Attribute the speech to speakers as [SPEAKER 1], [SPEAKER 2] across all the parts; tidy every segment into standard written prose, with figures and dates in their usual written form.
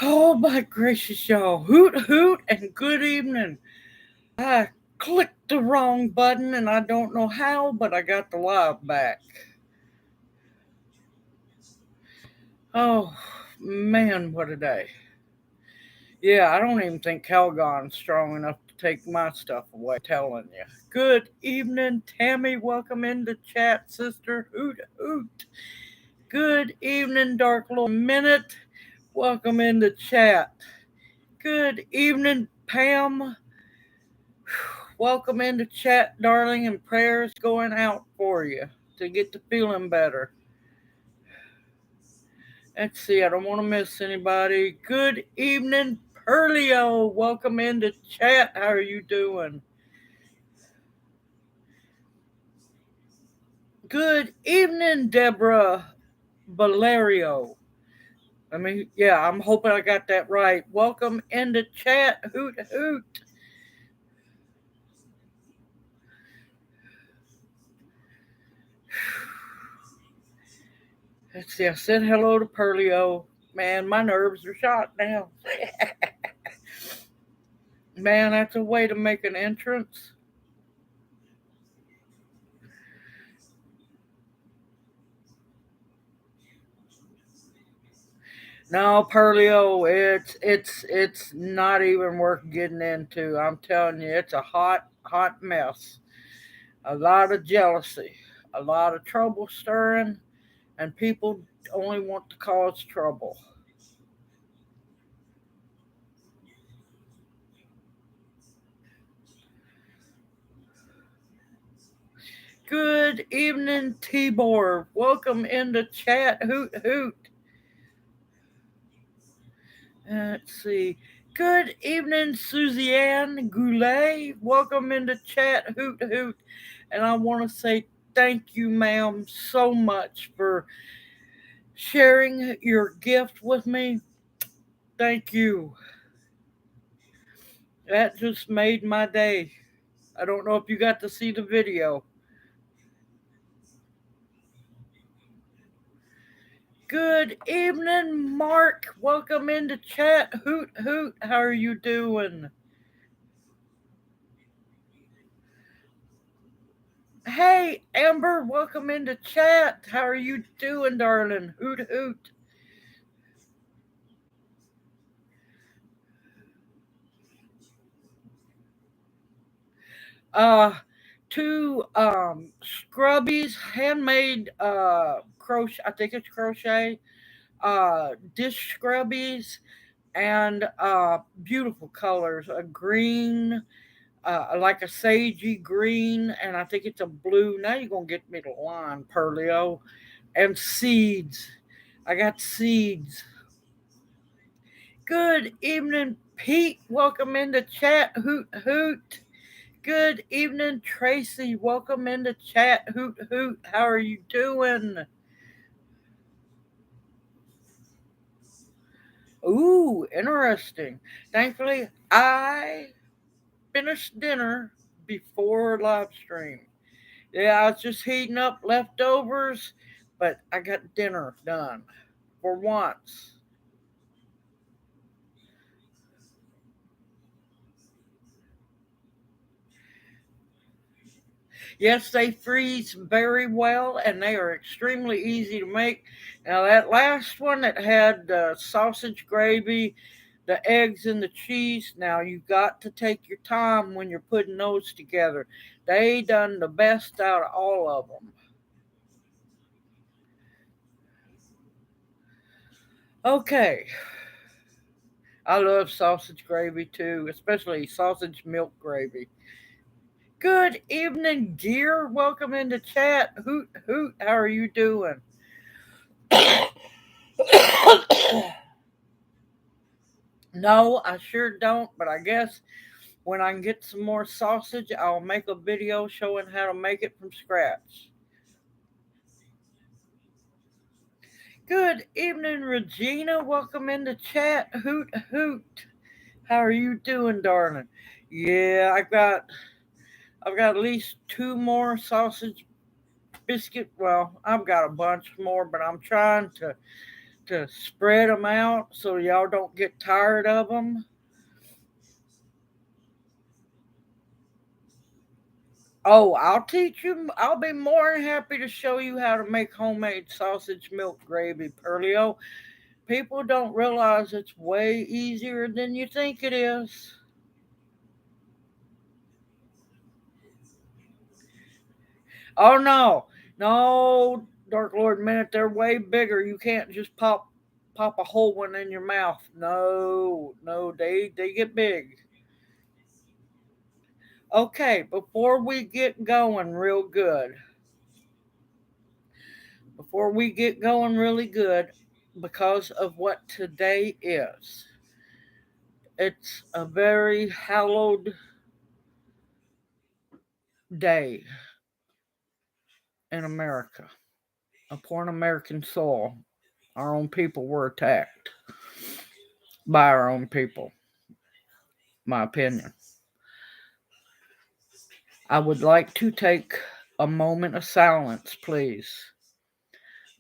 [SPEAKER 1] Oh my gracious, y'all. Hoot hoot and good evening. I clicked the wrong button and I don't know how, but I got the live back. Oh man, what a day. Yeah, I don't even think Calgon's strong enough to take my stuff away, I'm telling you. Good evening, Tammy. Welcome into chat, sister. Hoot hoot. Good evening, Dark Little Minute. Welcome into chat. Good evening, Pam. Welcome into chat, darling, and prayers going out for you to get to feeling better. Let's see, I don't want to miss anybody. Good evening, Perlio. Welcome into chat. How are you doing? Good evening, Deborah Valerio. I'm hoping I got that right. Welcome into chat. Hoot hoot. Let's see, I said hello to Perlio. Man, my nerves are shot now. Man, that's a way to make an entrance. No, Perlio, it's not even worth getting into. I'm telling you, it's a hot mess. A lot of jealousy, a lot of trouble stirring, and people only want to cause trouble. Good evening, Tibor. Welcome into chat. Hoot hoot. Let's see. Good evening, Suzanne Goulet. Welcome into chat. Hoot hoot. And I want to say thank you, ma'am, so much for sharing your gift with me. Thank you. That just made my day. I don't know if you got to see the video. Good evening, Mark. Welcome into chat. Hoot hoot. How are you doing? Hey, Amber. Welcome into chat. How are you doing, darling? Hoot hoot. Uh, two scrubbies, handmade crochet. I think it's crochet. Dish scrubbies and beautiful colors. A green, like a sagey green, and I think it's a blue. Now you're gonna get me the line, Perlio. And seeds. I got seeds. Good evening, Pete. Welcome into chat. Hoot hoot. Good evening, Tracy. Welcome into chat. Hoot hoot. How are you doing? Ooh, interesting. Thankfully, I finished dinner before live stream. Yeah, I was just heating up leftovers, but I got dinner done for once. Yes, they freeze very well and they are extremely easy to make. Now, that last one that had the sausage gravy, the eggs, and the cheese, now you got to take your time when you're putting those together. They done the best out of all of them. Okay, I love sausage gravy too, especially sausage milk gravy. Good evening, dear. Welcome into chat. Hoot hoot. How are you doing? No, I sure don't, but I guess when I can get some more sausage, I'll make a video showing how to make it from scratch. Good evening, Regina. Welcome into chat. Hoot hoot. How are you doing, darling? Yeah, I've got at least two more sausage biscuit. Well, I've got a bunch more, but I'm trying to spread them out so y'all don't get tired of them. Oh, I'll teach you. I'll be more than happy to show you how to make homemade sausage milk gravy, Perlio. People don't realize it's way easier than you think it is. Oh no, no, Dark Lord Minute, they're way bigger. You can't just pop a whole one in your mouth. No, no, they get big. Okay, before we get going really good, because of what today is, it's a very hallowed day in America. Upon American soil, our own people were attacked by our own people, my opinion. I would like to take a moment of silence, please,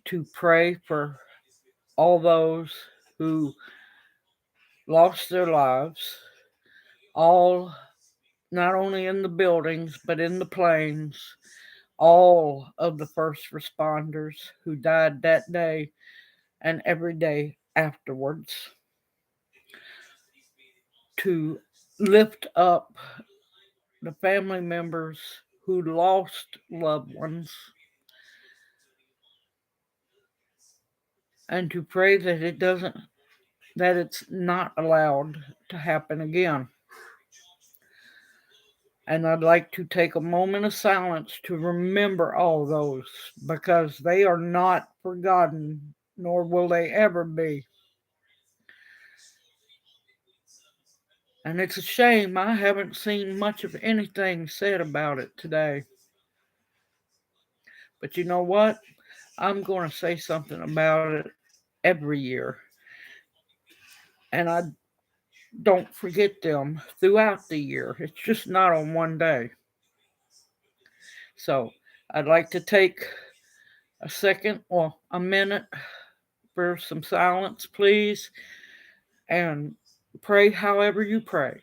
[SPEAKER 1] to pray for all those who lost their lives, all not only in the buildings but in the planes, all of the first responders who died that day and every day afterwards, to lift up the family members who lost loved ones, and to pray that it's not allowed to happen again. And I'd like to take a moment of silence to remember all those, because they are not forgotten, nor will they ever be. And it's a shame I haven't seen much of anything said about it today. But you know what? I'm going to say something about it every year. And I don't forget them throughout the year. It's just not on one day. So I'd like to take a second or a minute for some silence, please, and pray however you pray.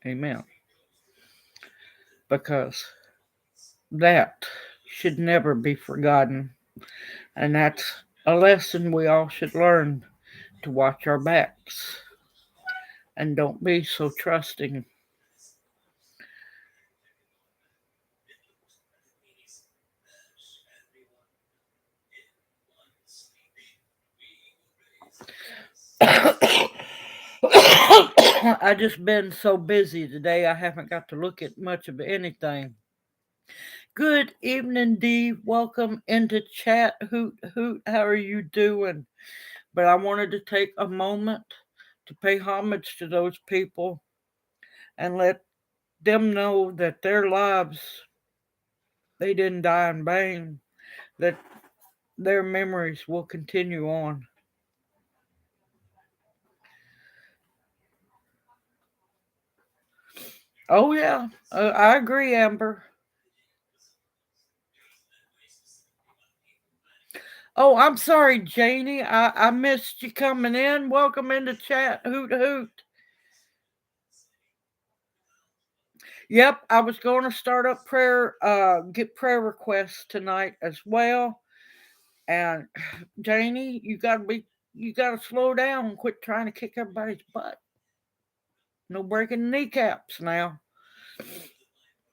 [SPEAKER 1] Amen. Because that should never be forgotten. And that's a lesson we all should learn, to watch our backs and don't be so trusting. I just been so busy today I haven't got to look at much of anything. Good evening, Dee. Welcome into chat. Hoot hoot. How are you doing? But I wanted to take a moment to pay homage to those people and let them know that their lives, they didn't die in vain, that their memories will continue on. Oh yeah, I agree, Amber. Oh, I'm sorry, Janie. I missed you coming in. Welcome into chat. Hoot hoot. Yep, I was going to start up get prayer requests tonight as well. And Janie, you gotta slow down and quit trying to kick everybody's butt. No breaking kneecaps now.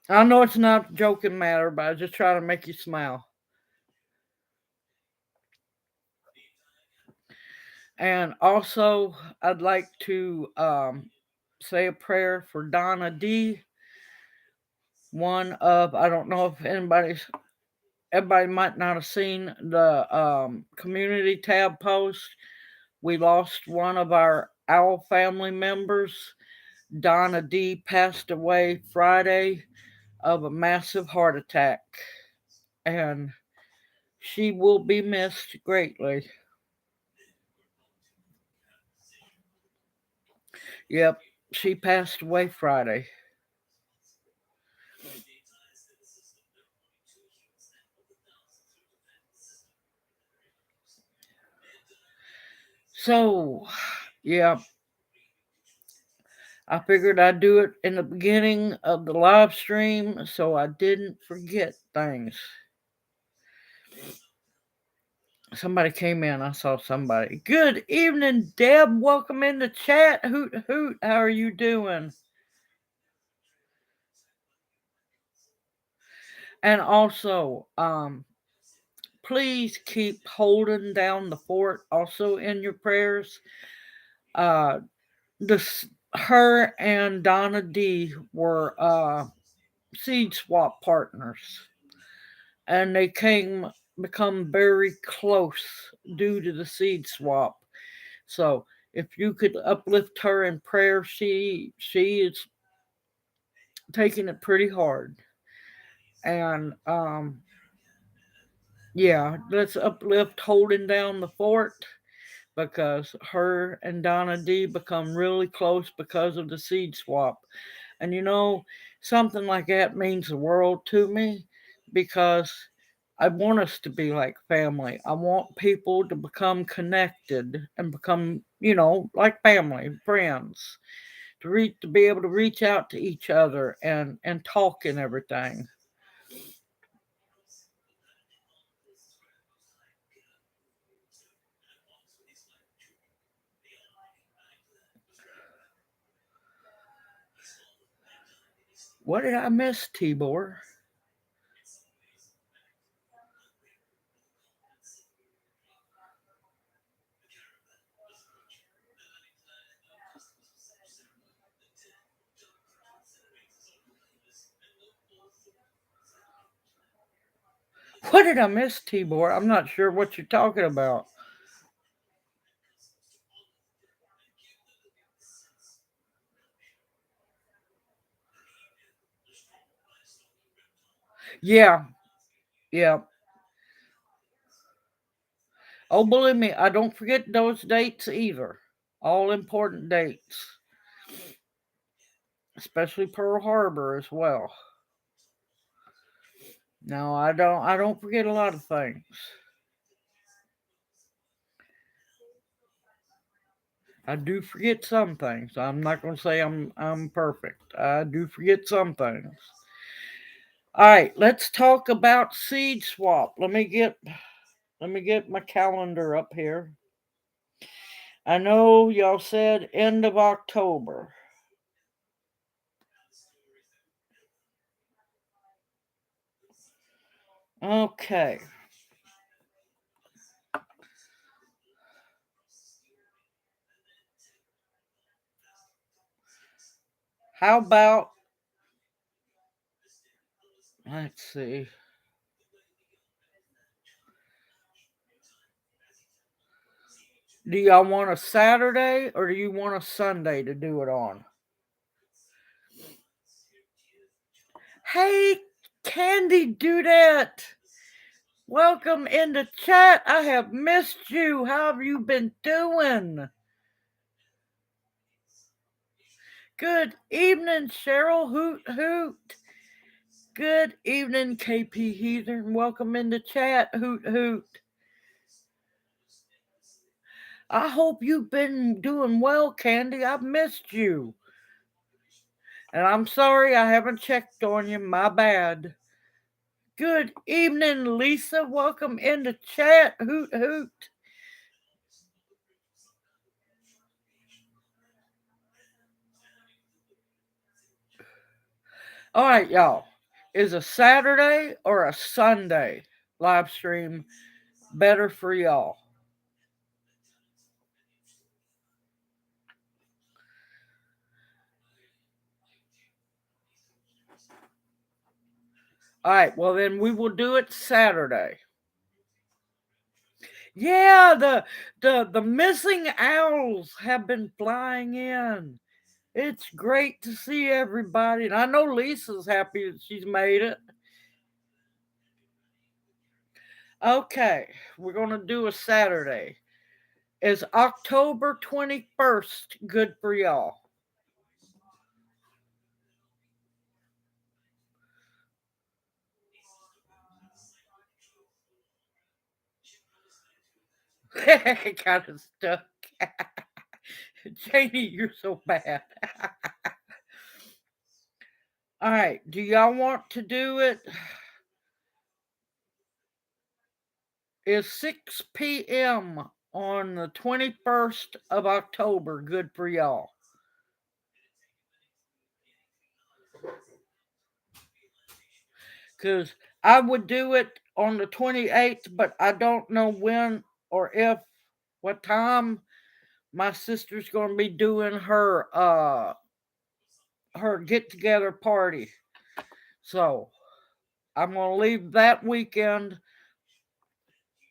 [SPEAKER 1] I know it's not a joking matter, but I just try to make you smile. And also, I'd like to say a prayer for Donna D. One of, I don't know if everybody might not have seen the community tab post. We lost one of our OWL family members. Donna D passed away Friday of a massive heart attack, and she will be missed greatly. Yep, she passed away Friday. So, yeah, I figured I'd do it in the beginning of the live stream so I didn't forget things. Somebody came in. I saw somebody. Good evening, Deb. Welcome in the chat. Hoot, hoot. How are you doing? And also, please keep holding down the fort also in your prayers. Her and Donna D were seed swap partners, and they become very close due to the seed swap. So if you could uplift her in prayer, she is taking it pretty hard. And yeah, let's uplift holding down the fort, because her and Donna D become really close because of the seed swap. And something like that means the world to me, because I want us to be like family. I want people to become connected and become, like family, friends, to be able to reach out to each other and talk and everything. What did I miss, Tibor? What did I miss, Tibor? I'm not sure what you're talking about. Yeah, yeah. Oh, believe me, I don't forget those dates either. All important dates, especially Pearl Harbor as well. No, I don't. I don't forget a lot of things. I do forget some things. I'm not going to say I'm perfect. I do forget some things. All right, let's talk about seed swap. Let me get my calendar up here. I know y'all said end of October. Okay. How about, let's see. Do y'all want a Saturday or do you want a Sunday to do it on? Hey, Candy Dudette. Welcome in the chat. I have missed you. How have you been doing? Good evening, Cheryl. Hoot hoot. Good evening, KP Heathen. Welcome in the chat. Hoot hoot. I hope you've been doing well, Candy. I've missed you. And I'm sorry I haven't checked on you. My bad. Good evening, Lisa. Welcome in the chat. Hoot hoot. All right, y'all. Is a Saturday or a Sunday live stream better for y'all? All right, well then we will do it Saturday. Yeah, the missing owls have been flying in. It's great to see everybody, and I know Lisa's happy that she's made it. Okay, we're gonna do a Saturday. Is October 21st good for y'all? Kind of stuck. Janie, you're so bad. All right, do y'all want to do it? Is 6 p.m. on the 21st of October good for y'all? Because I would do it on the 28th, but I don't know when or if, what time my sister's going to be doing her get together party. So I'm going to leave that weekend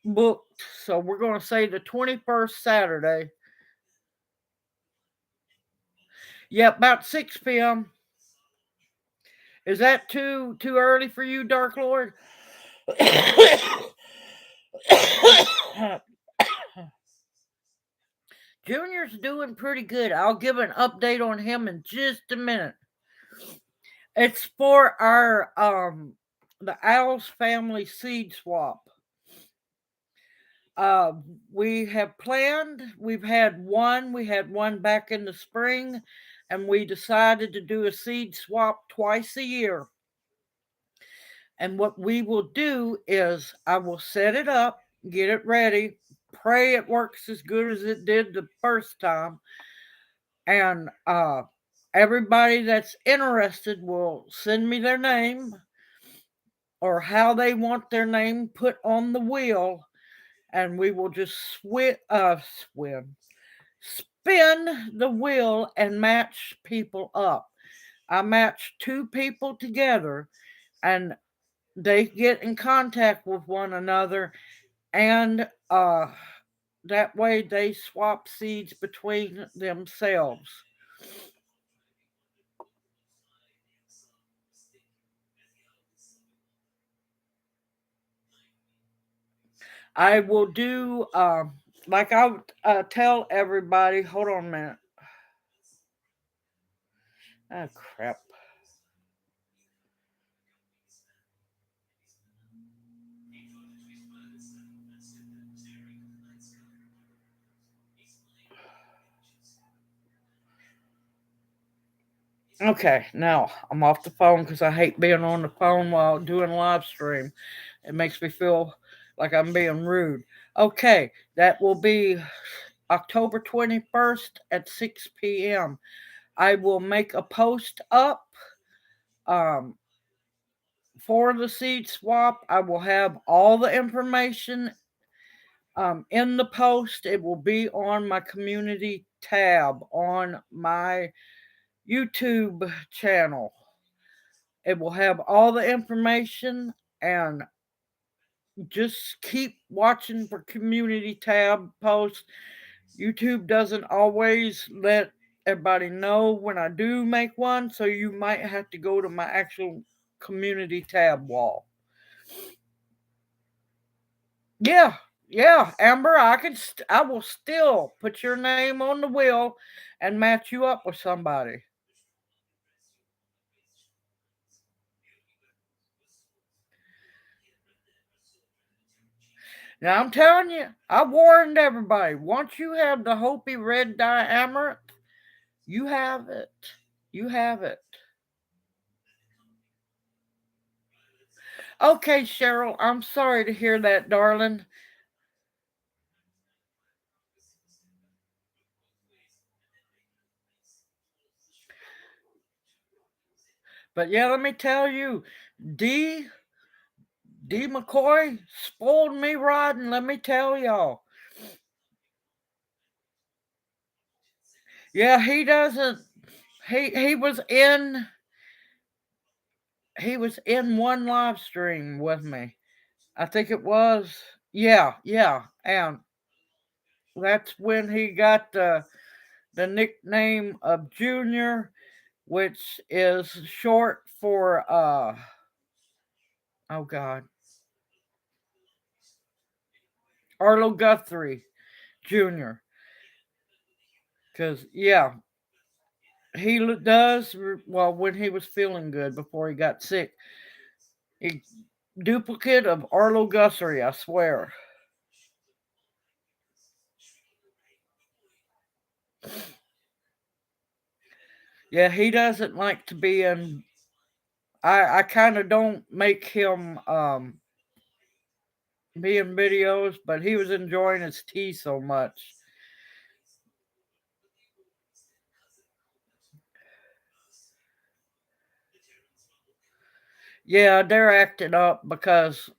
[SPEAKER 1] booked. So we're going to say the 21st Saturday. Yeah, about 6 p.m. Is that too early for you, Dark Lord? Junior's doing pretty good. I'll give an update on him in just a minute. It's for our the Owls family seed swap. Uh, we have planned. We had one back in the spring, and we decided to do a seed swap twice a year. And what we will do is I will set it up, get it ready, pray it works as good as it did the first time, and everybody that's interested will send me their name or how they want their name put on the wheel, and we will just spin the wheel and match people up. I match two people together, and they get in contact with one another, and that way they swap seeds between themselves. I will do like I would tell everybody. Hold on a minute. Oh crap. Okay, now I'm off the phone because I hate being on the phone while doing live stream. It makes me feel like I'm being rude. Okay, that will be October 21st at 6 p.m. I will make a post up um, for the seed swap. I will have all the information in the post. It will be on my community tab on my YouTube channel. It will have all the information, and just keep watching for community tab posts. YouTube doesn't always let everybody know when I do make one, so you might have to go to my actual community tab wall. Yeah, yeah, Amber, I will still put your name on the wheel and match you up with somebody. Now I'm telling you, I warned everybody. Once you have the Hopi red dye amaranth, you have it. You have it. Okay, Cheryl, I'm sorry to hear that, darling. But yeah, let me tell you, D D McCoy spoiled me rotten. Let me tell y'all. Yeah, he doesn't. He was in. He was in one live stream with me. I think it was. Yeah, yeah, and that's when he got the nickname of Junior, which is short for oh God, Arlo Guthrie Jr. Because yeah, he does well when he was feeling good before he got sick. A duplicate of Arlo Guthrie, I swear. Yeah, he doesn't like to be in. I kind of don't make him be in videos, but he was enjoying his tea so much. Yeah, they're acting up because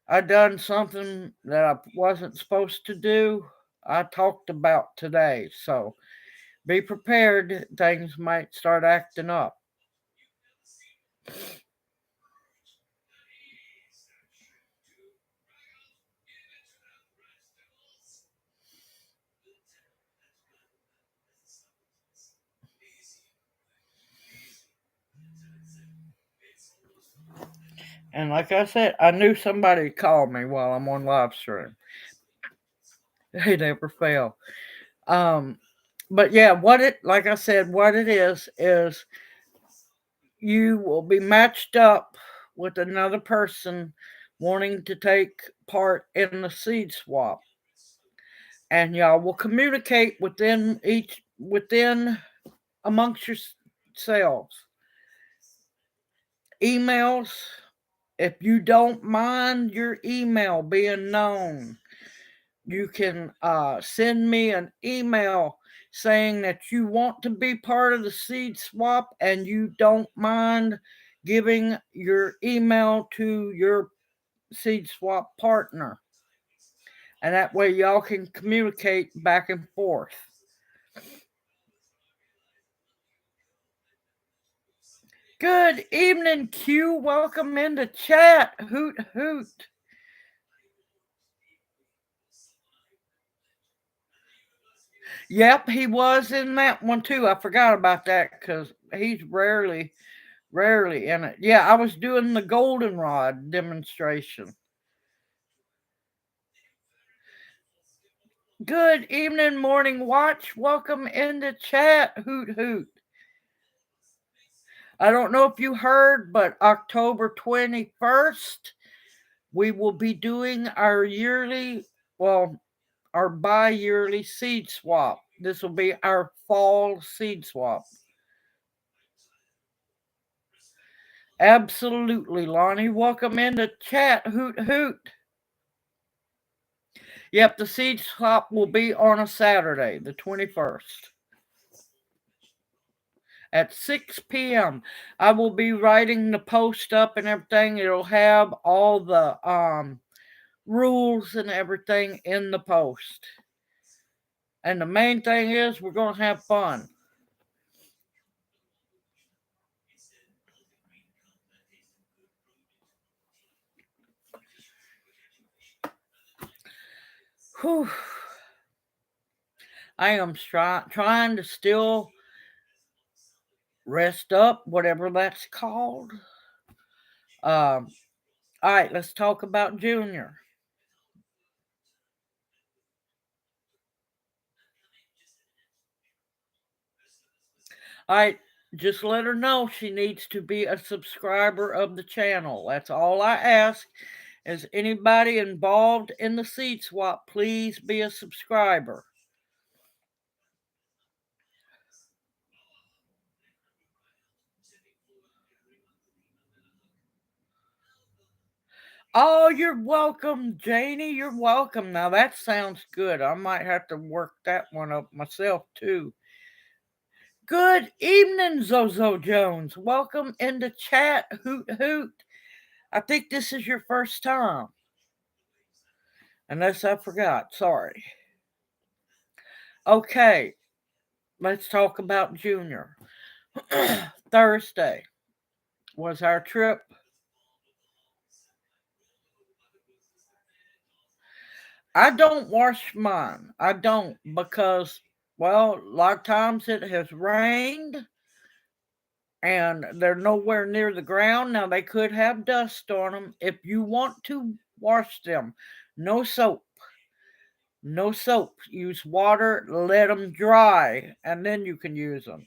[SPEAKER 1] I done something that I wasn't supposed to do. I talked about today, so be prepared. Things might start acting up. And like I said, I knew somebody called me while I'm on live stream. They never fail. Um, but yeah, what it like I said, what it is you will be matched up with another person wanting to take part in the seed swap, and y'all will communicate within amongst yourselves. Emails, if you don't mind your email being known, you can send me an email saying that you want to be part of the seed swap and you don't mind giving your email to your seed swap partner. And that way, y'all can communicate back and forth. Good evening, Q. Welcome into chat. Hoot, hoot. Yep, he was in that one too. I forgot about that because he's rarely in it. Yeah, I was doing the goldenrod demonstration. Good evening, morning watch. Welcome into chat. Hoot, hoot. I don't know if you heard, but October 21st, we will be doing our well, our bi yearly seed swap. This will be our fall seed swap. Absolutely, Lonnie. Welcome into chat. Hoot, hoot. Yep, the seed swap will be on a Saturday, the 21st. At 6 p.m. I will be writing the post up and everything. It'll have all the rules and everything in the post. And the main thing is we're going to have fun. Whew. I am trying to still rest up, whatever that's called. All right, let's talk about Junior. All right, just let her know she needs to be a subscriber of the channel. That's all I ask. Is anybody involved in the seed swap, please be a subscriber. Oh, you're welcome, Janie. You're welcome. Now that sounds good. I might have to work that one up myself too. Good evening, Zozo Jones. Welcome into chat. Hoot hoot. I think this is your first time. Unless I forgot. Sorry. Okay, let's talk about Junior. Thursday was our trip. I don't wash mine. I don't because, well, a lot of times it has rained and they're nowhere near the ground. Now, they could have dust on them. If you want to wash them, no soap. No soap. Use water, let them dry, and then you can use them.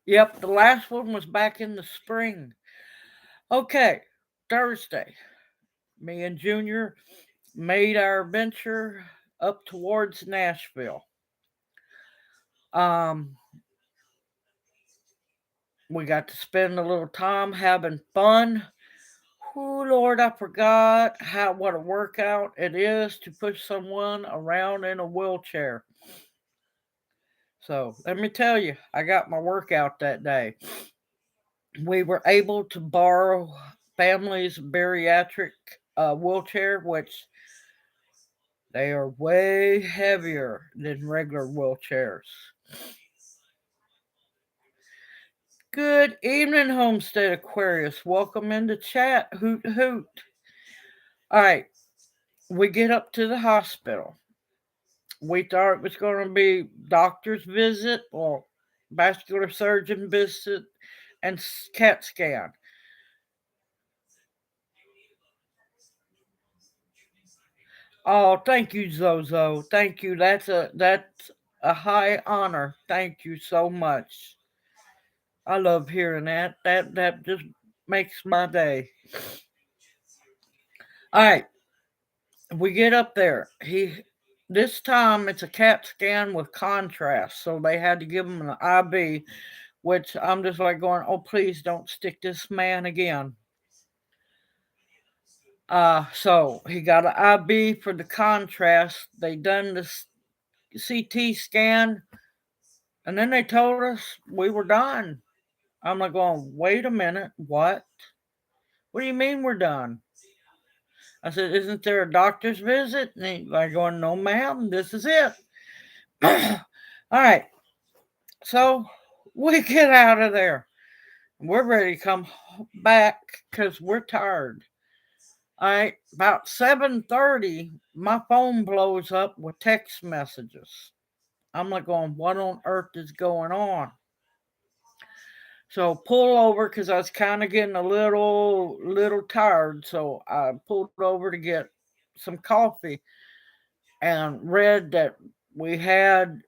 [SPEAKER 1] Yep, the last one was back in the spring. Okay, Thursday. Me and Junior made our venture up towards Nashville. Um, we got to spend a little time having fun. Oh Lord, I forgot how what a workout it is to push someone around in a wheelchair. So let me tell you, I got my workout that day. We were able to borrow family's bariatric wheelchair, which they are way heavier than regular wheelchairs. Good evening, Homestead Aquarius. Welcome into chat. Hoot hoot. All right, we get up to the hospital. We thought it was going to be doctor's visit or vascular surgeon visit and CAT scan. Oh, thank you, Zozo. Thank you. That's a high honor. Thank you so much. I love hearing that. That just makes my day. All right, we get up there. He this time it's a CAT scan with contrast, so they had to give him an IV, which I'm just like going, oh please don't stick this man again. So he got an IV for the contrast. They done the CT scan, and then they told us we were done. I'm like going, wait a minute, what? What do you mean we're done? I said, isn't there a doctor's visit? And he's like going, no ma'am, this is it. All right, so we get out of there. We're ready to come back because we're tired. All right, about 7:30, my phone blows up with text messages. I'm like going, what on earth is going on? So pull over because I was kind of getting a little tired. So I pulled over to get some coffee and read that we had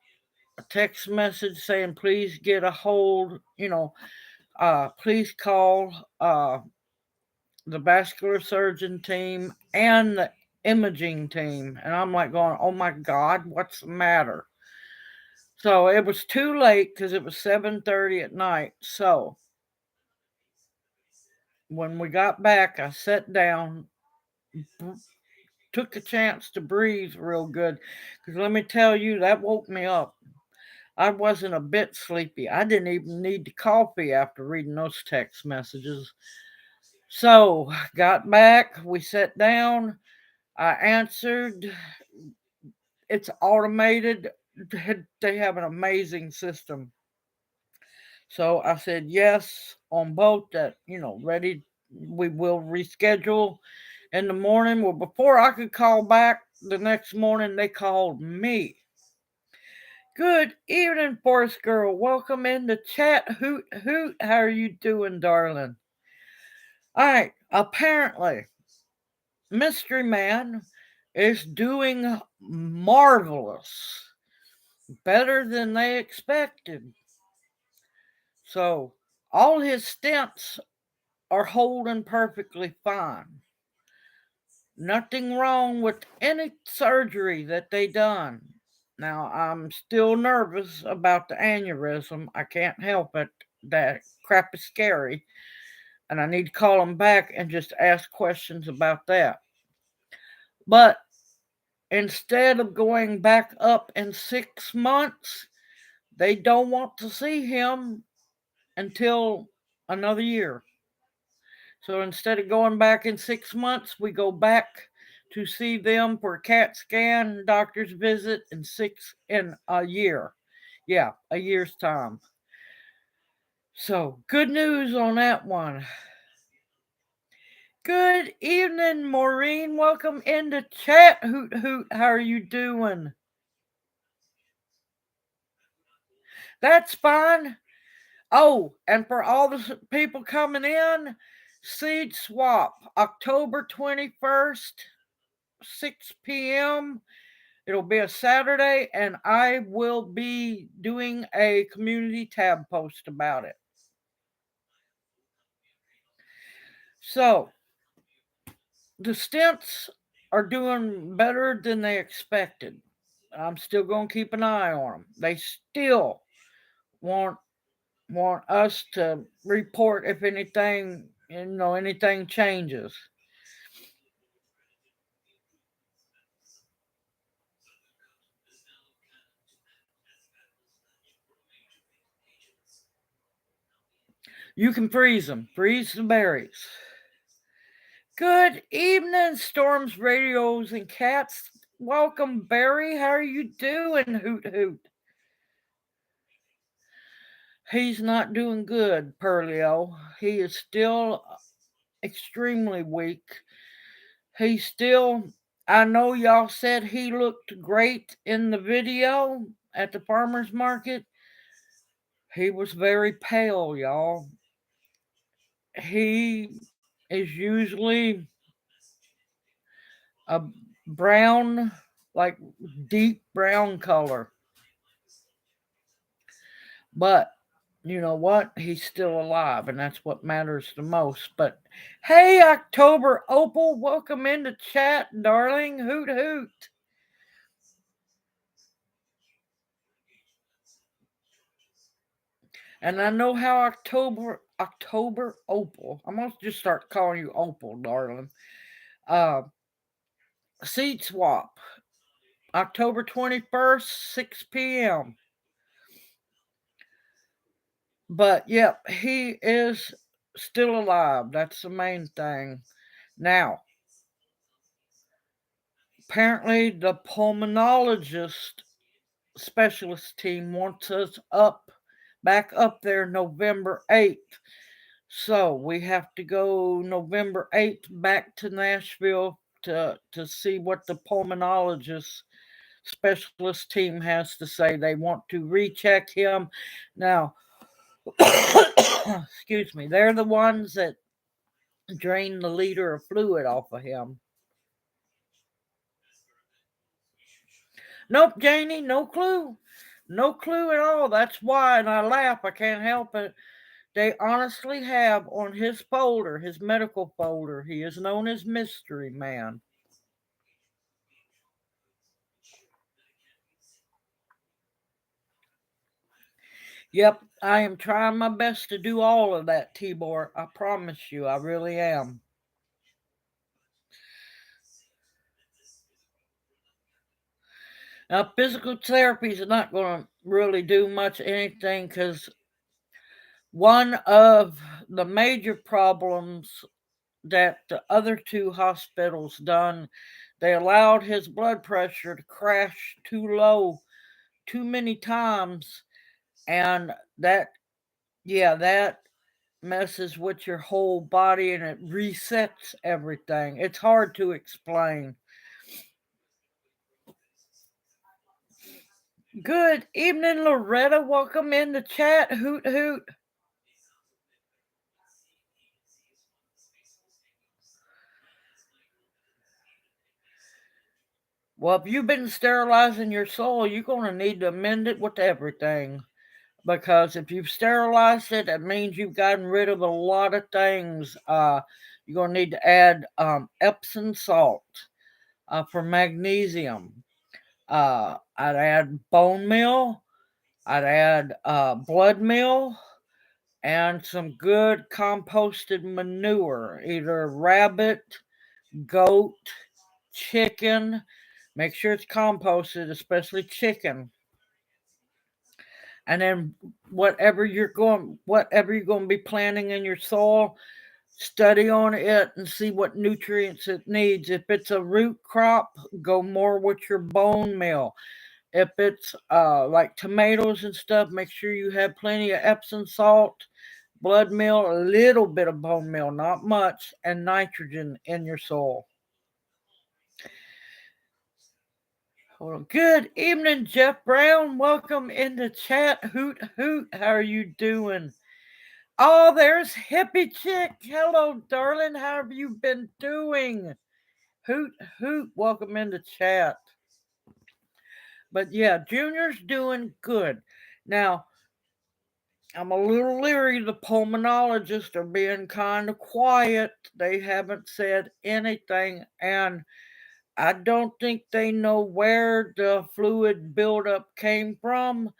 [SPEAKER 1] a text message saying, please get a hold, please call the vascular surgeon team and the imaging team. And I'm like going, oh my God, what's the matter? So it was too late because it was 7:30 at night. So when we got back, I sat down, took a chance to breathe real good. Because let me tell you, that woke me up. I wasn't a bit sleepy. I didn't even need the coffee after reading those text messages. So, got back, we sat down, I answered. It's automated. They have an amazing system. So I said yes on both that, ready. We will reschedule in the morning. Well, before I could call back the next morning, they called me. Good evening, Forest Girl. Welcome in the chat. Hoot, hoot. How are you doing, darling? All right. Apparently, Mystery Man is doing marvelous. Better than they expected. So, all his stents are holding perfectly fine. Nothing wrong with any surgery that they done. Now, I'm still nervous about the aneurysm. I can't help it. That crap is scary. And I need to call them back and just ask questions about that. But instead of going back up in 6 months, they don't want to see him until another year. So instead of going back in 6 months, we go back to see them for a CAT scan, doctor's visit in a year. Yeah, a year's time. So good news on that one. Good evening, Maureen. Welcome into chat. Hoot hoot. How are you doing? That's fine. Oh, and for all the people coming in, seed swap October 21st, 6 p.m. It'll be a Saturday, and I will be doing a community tab post about it. So, the stents are doing better than they expected. I'm still going to keep an eye on them. They still want us to report if anything changes. You can freeze them. Freeze the berries. Good evening, Storms, Radios, and Cats. Welcome, Barry. How are you doing, Hoot Hoot? He's not doing good, Perlio. He is still extremely weak. I know y'all said he looked great in the video at the farmer's market. He was very pale, y'all. He is usually a brown, like deep brown color. But you know what? He's still alive, and that's what matters the most. But hey, October Opal, welcome into chat, darling. Hoot hoot. And I know how October Opal. I'm gonna just start calling you Opal, darling. Uh, seed swap, October 21st, 6 p.m. But yep, he is still alive. That's the main thing. Now, apparently, the pulmonologist specialist team wants us back up there November 8th. So we have to go November 8th back to Nashville to see what the pulmonologist specialist team has to say. They want to recheck him. Now, excuse me, they're the ones that drain the liter of fluid off of him. Nope, Janie, no clue. No clue at all. That's why, and I laugh, I can't help it. They honestly have on his folder, his medical folder, he is known as Mystery Man. Yep, I am trying my best to do all of that, Tibor. I promise you, I really am. Now, physical therapy is not going to really do much anything because one of the major problems that the other two hospitals done, they allowed his blood pressure to crash too low too many times, and that messes with your whole body and it resets everything. It's hard to explain. Good evening, Loretta. Welcome in the chat. Hoot hoot. Well, if you've been sterilizing your soil, you're going to need to amend it with everything. Because if you've sterilized it, that means you've gotten rid of a lot of things. You're going to need to add Epsom salt for magnesium. I'd add bone meal. I'd add blood meal and some good composted manure, either rabbit, goat, chicken, Make sure it's composted, especially chicken. And then whatever you're going to be planting in your soil, study on it and see what nutrients it needs. If it's a root crop, go more with your bone meal. If it's like tomatoes and stuff, make sure you have plenty of Epsom salt, blood meal, a little bit of bone meal, not much, and nitrogen in your soil. Hold on. Good evening, Jeff Brown. Welcome in the chat. Hoot hoot. How are you doing? Oh, there's Hippie Chick. Hello, darling. How have you been doing? Hoot hoot. Welcome in the chat. But yeah, Junior's doing good. Now, I'm a little leery. The pulmonologists are being kind of quiet. They haven't said anything, and I don't think they know where the fluid buildup came from.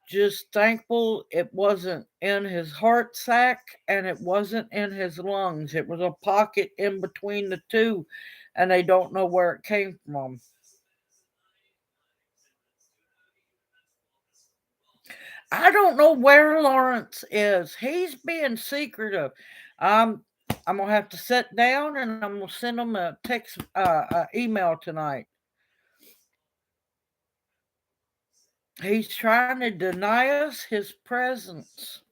[SPEAKER 1] Just thankful it wasn't in his heart sac and it wasn't in his lungs. It was a pocket in between the two, and they don't know where it came from. I don't know where Lawrence is. He's being secretive. Um, I'm gonna have to sit down and I'm gonna send him a text, email tonight. He's trying to deny us his presence.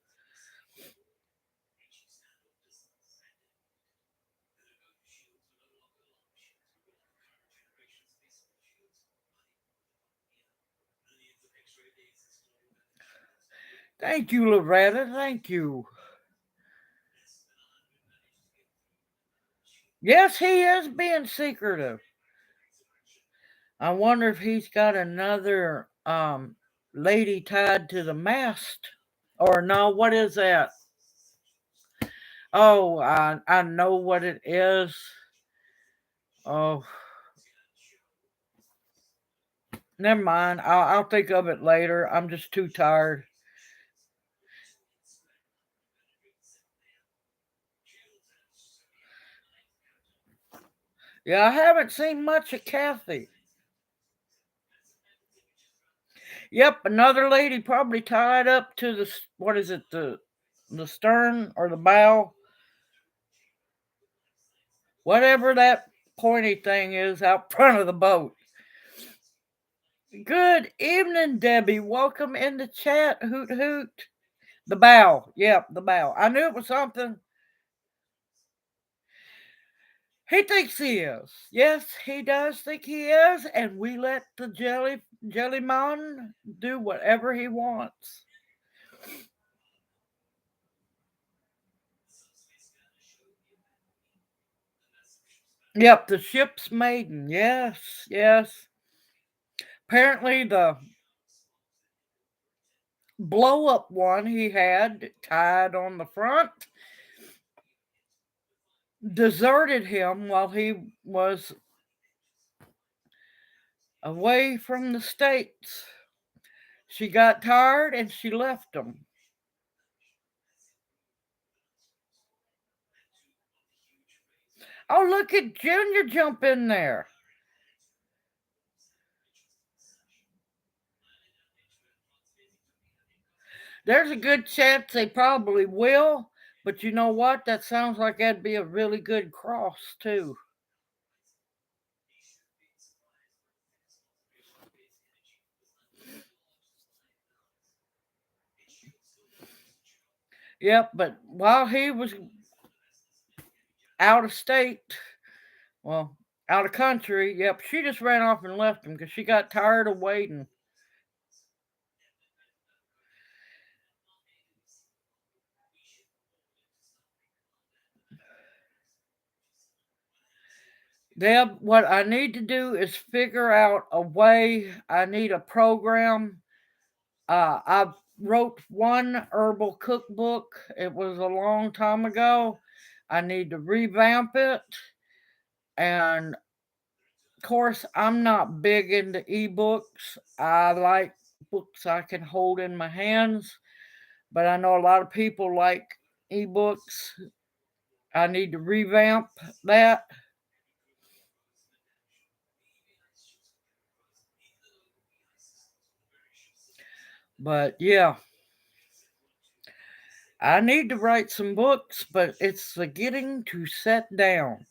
[SPEAKER 1] Thank you, Loretta. Thank you. Yes, he is being secretive. I wonder if he's got another lady tied to the mast. Or no, what is that? Oh, I know what it is. Oh, never mind. I'll think of it later. I'm just too tired. Yeah, I haven't seen much of Kathy. Yep, another lady probably tied up to the what is it, the stern or the bow, whatever that pointy thing is out front of the boat. Good evening, Debbie. Welcome in the chat. Hoot hoot. The bow. Yep, the bow. I knew it was something. He thinks he is. Yes, he does think he is, and we let the Jellymon do whatever he wants. Yep, the ship's maiden. Yes, yes. Apparently, the blow up one he had tied on the front deserted him while he was away from the States. She got tired and she left him. Oh, look at Junior jump in there. There's a good chance they probably will, but you know what? That sounds like that'd be a really good cross, too. Yep, but while he was out of state, well, out of country, yep, she just ran off and left him because she got tired of waiting. Deb, what I need to do is figure out a way. I need a program. I wrote one herbal cookbook. It was a long time ago. I need to revamp it. And of course, I'm not big into ebooks. I like books I can hold in my hands, but I know a lot of people like ebooks. I need to revamp that. But yeah, I need to write some books, but it's the getting to set down.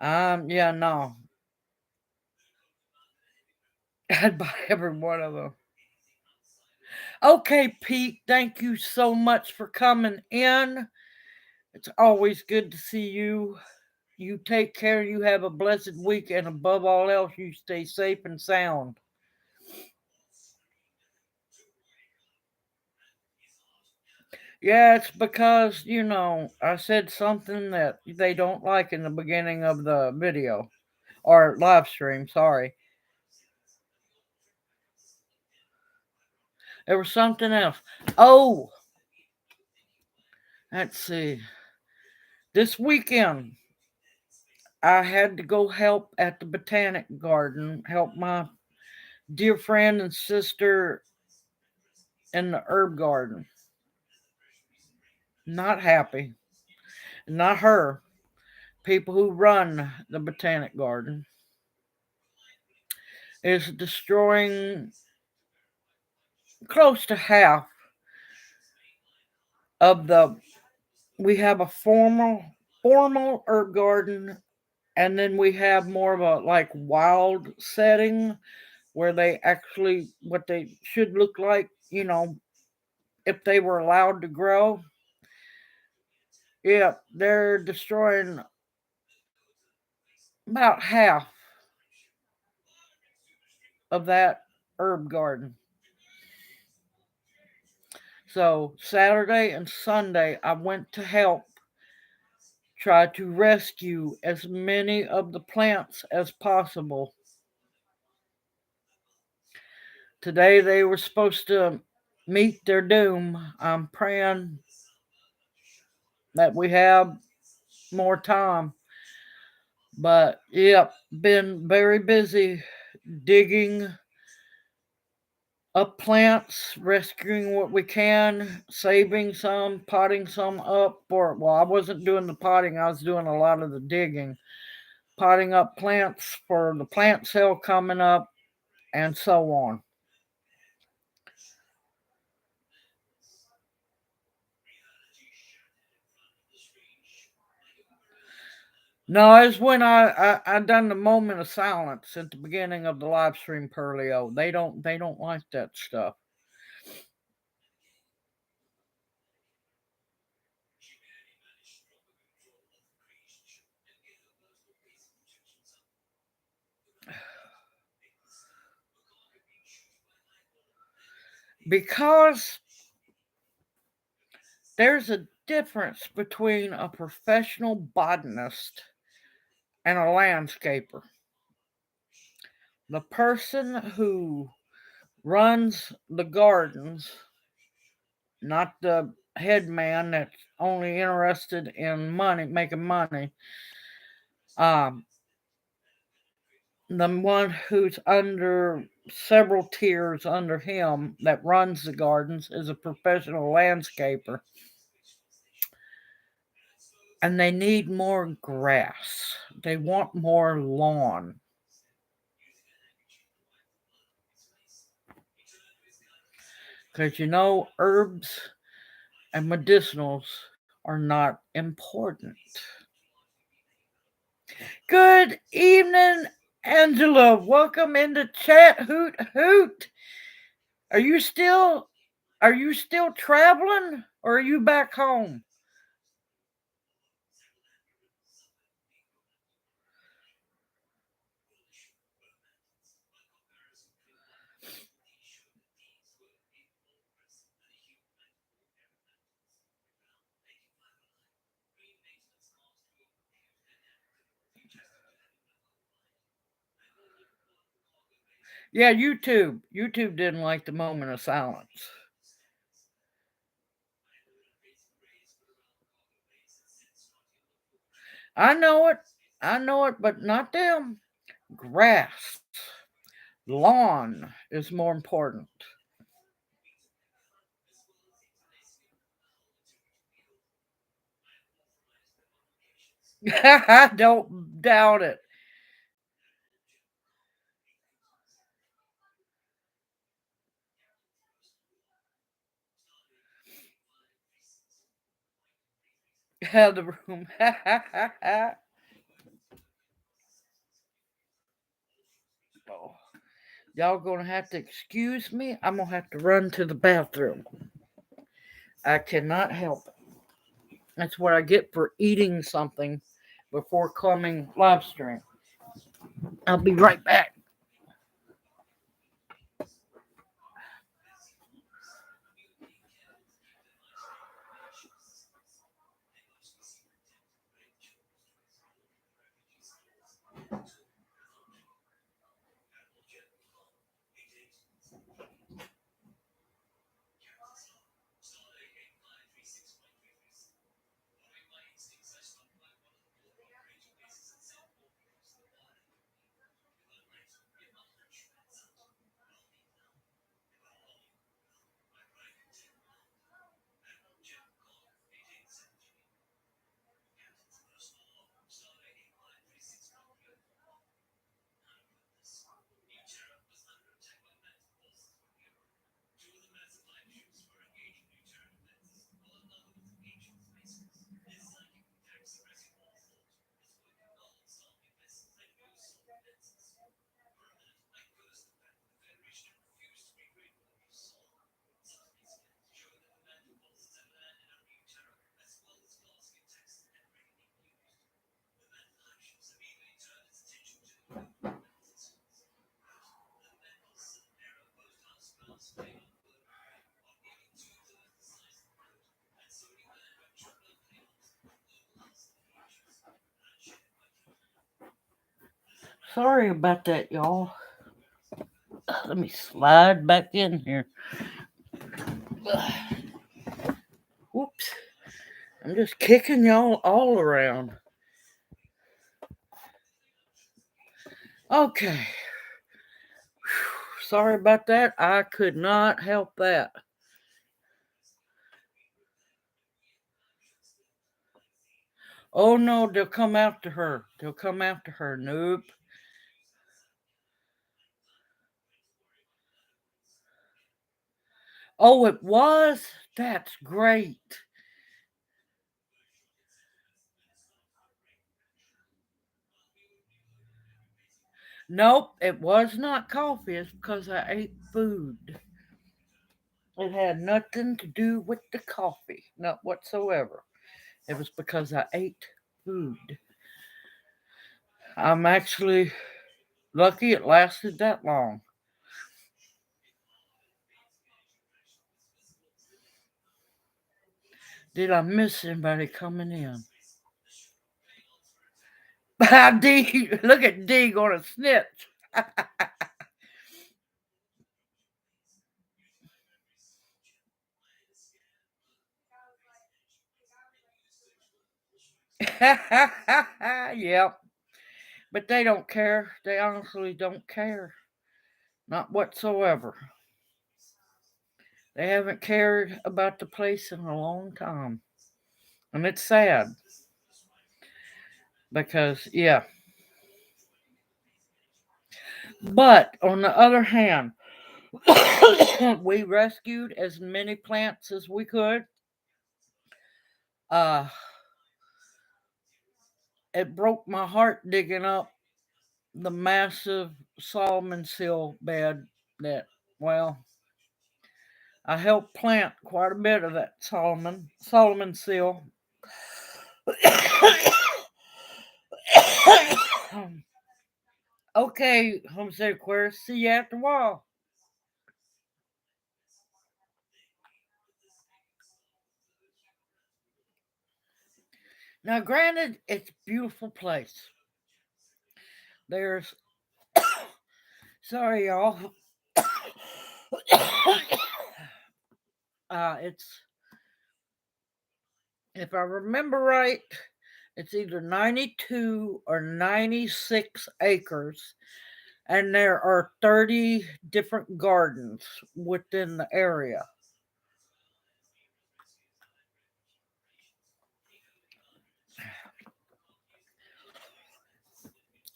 [SPEAKER 1] Yeah, no. I'd buy every one of them. Okay, Pete, thank you so much for coming in. It's always good to see you. You take care. You have a blessed week. And above all else, you stay safe and sound. Yeah, it's because, I said something that they don't like in the beginning of the video or live stream. Sorry. There was something else. Oh, let's see. This weekend, I had to go help at the botanic garden, help my dear friend and sister in the herb garden. Not happy. Not her. People who run the botanic garden is destroying close to half of the. We have a formal herb garden, and then we have more of a like wild setting where they actually what they should look like, if they were allowed to grow. Yeah, they're destroying about half of that herb garden. So Saturday and Sunday, I went to help try to rescue as many of the plants as possible. Today they were supposed to meet their doom. I'm praying that we have more time. But yep, been very busy digging up plants, rescuing what we can, saving some, potting some up. Well, I wasn't doing the potting, I was doing a lot of the digging, potting up plants for the plant sale coming up, and so on. No, it's when I done the moment of silence at the beginning of the live stream, Pearlio. They don't like that stuff. Because there's a difference between a professional botanist and a landscaper. The person who runs the gardens, not the head man that's only interested in money, making money, um, the one who's under several tiers under him that runs the gardens is a professional landscaper. And they need more grass. They want more lawn. Because herbs and medicinals are not important. Good evening, Angela. Welcome into chat. Hoot hoot. Are you still traveling or are you back home? Yeah, YouTube. YouTube didn't like the moment of silence. I know it. I know it, but not them. Grass. Lawn is more important. I don't doubt it. Out of the room. Oh, y'all gonna have to excuse me. I'm gonna have to run to the bathroom. I cannot help it. That's what I get for eating something before coming live stream. I'll be right back. Sorry about that, y'all. Let me slide back in here. Whoops. I'm just kicking y'all all around. Okay. Sorry about that. I could not help that. Oh no, they'll come after her. They'll come after her. Nope. Oh, it was? That's great. Nope, it was not coffee. It's because I ate food. It had nothing to do with the coffee, not whatsoever. It was because I ate food. I'm actually lucky it lasted that long. Did I miss anybody coming in? D, look at D going to snitch. Yep. But they don't care. They honestly don't care. Not whatsoever. They haven't cared about the place in a long time. And it's sad. Because, yeah. But on the other hand, we rescued as many plants as we could. Uh, it broke my heart digging up the massive Solomon seal bed that, well, I helped plant quite a bit of that Solomon seal. Okay, Homestead Aquarius, see you after a while. Now, granted, it's a beautiful place. There's, sorry, y'all. It's, if I remember right, it's either 92 or 96 acres, and there are 30 different gardens within the area.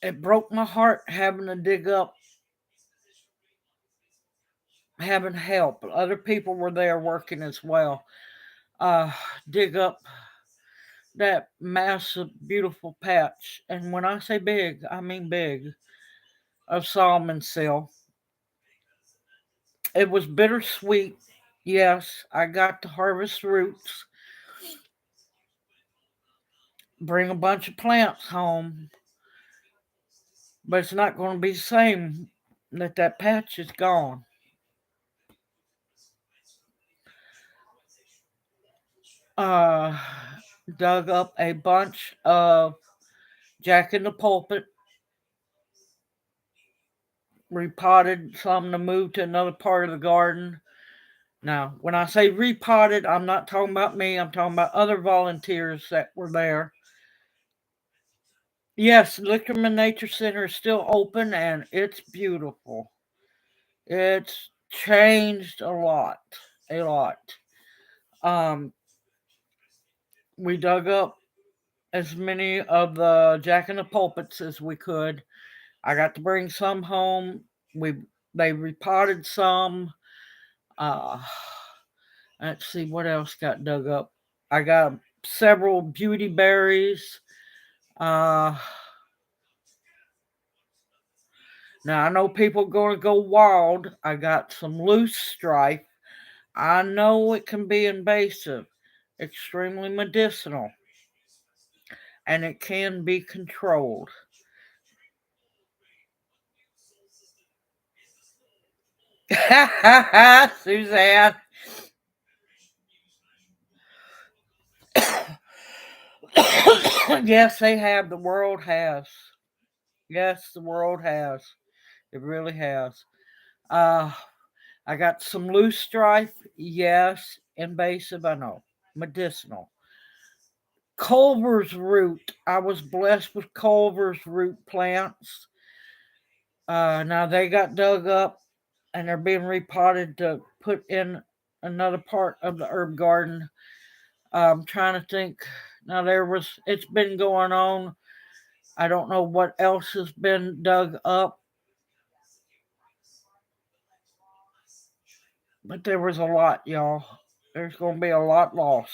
[SPEAKER 1] It broke my heart having to dig up, having help. Other people were there working as well. Dig up that massive, beautiful patch, and when I say big, I mean big, of salmon seal. It was bittersweet. Yes, I got to harvest roots, bring a bunch of plants home, but it's not going to be the same that patch is gone. Uh, Dug up a bunch of Jack in the Pulpit, repotted some to move to another part of the garden. Now, when I say repotted, I'm not talking about me, I'm talking about other volunteers that were there. Yes, Lichterman Nature Center is still open and it's beautiful. It's changed a lot. A lot. Um, we dug up as many of the Jack in the Pulpits as we could. I got to bring some home. We They repotted some. Uh, let's see what else got dug up. I got several beauty berries. Uh, Now I know people going to go wild. I got some loose strife. I know it can be invasive, extremely medicinal, and it can be controlled. Suzanne. Yes, they have. The world has. Yes, the world has. It really has. Uh, I got some loose strife. Yes, invasive. I know. Medicinal. Culver's root. I was blessed with Culver's root plants. Now they got dug up and they're being repotted to put in another part of the herb garden. I'm trying to think. Now it's been going on. I don't know what else has been dug up, but there was a lot, y'all. There's going to be a lot lost.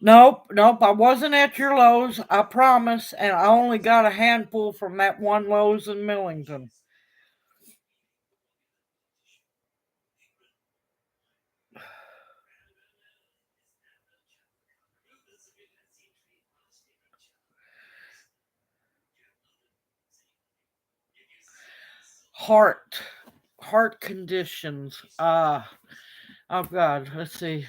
[SPEAKER 1] Nope, nope. I wasn't at your Lowe's, I promise, and I only got a handful from that one Lowe's in Millington. Heart, heart conditions. Oh God, let's see.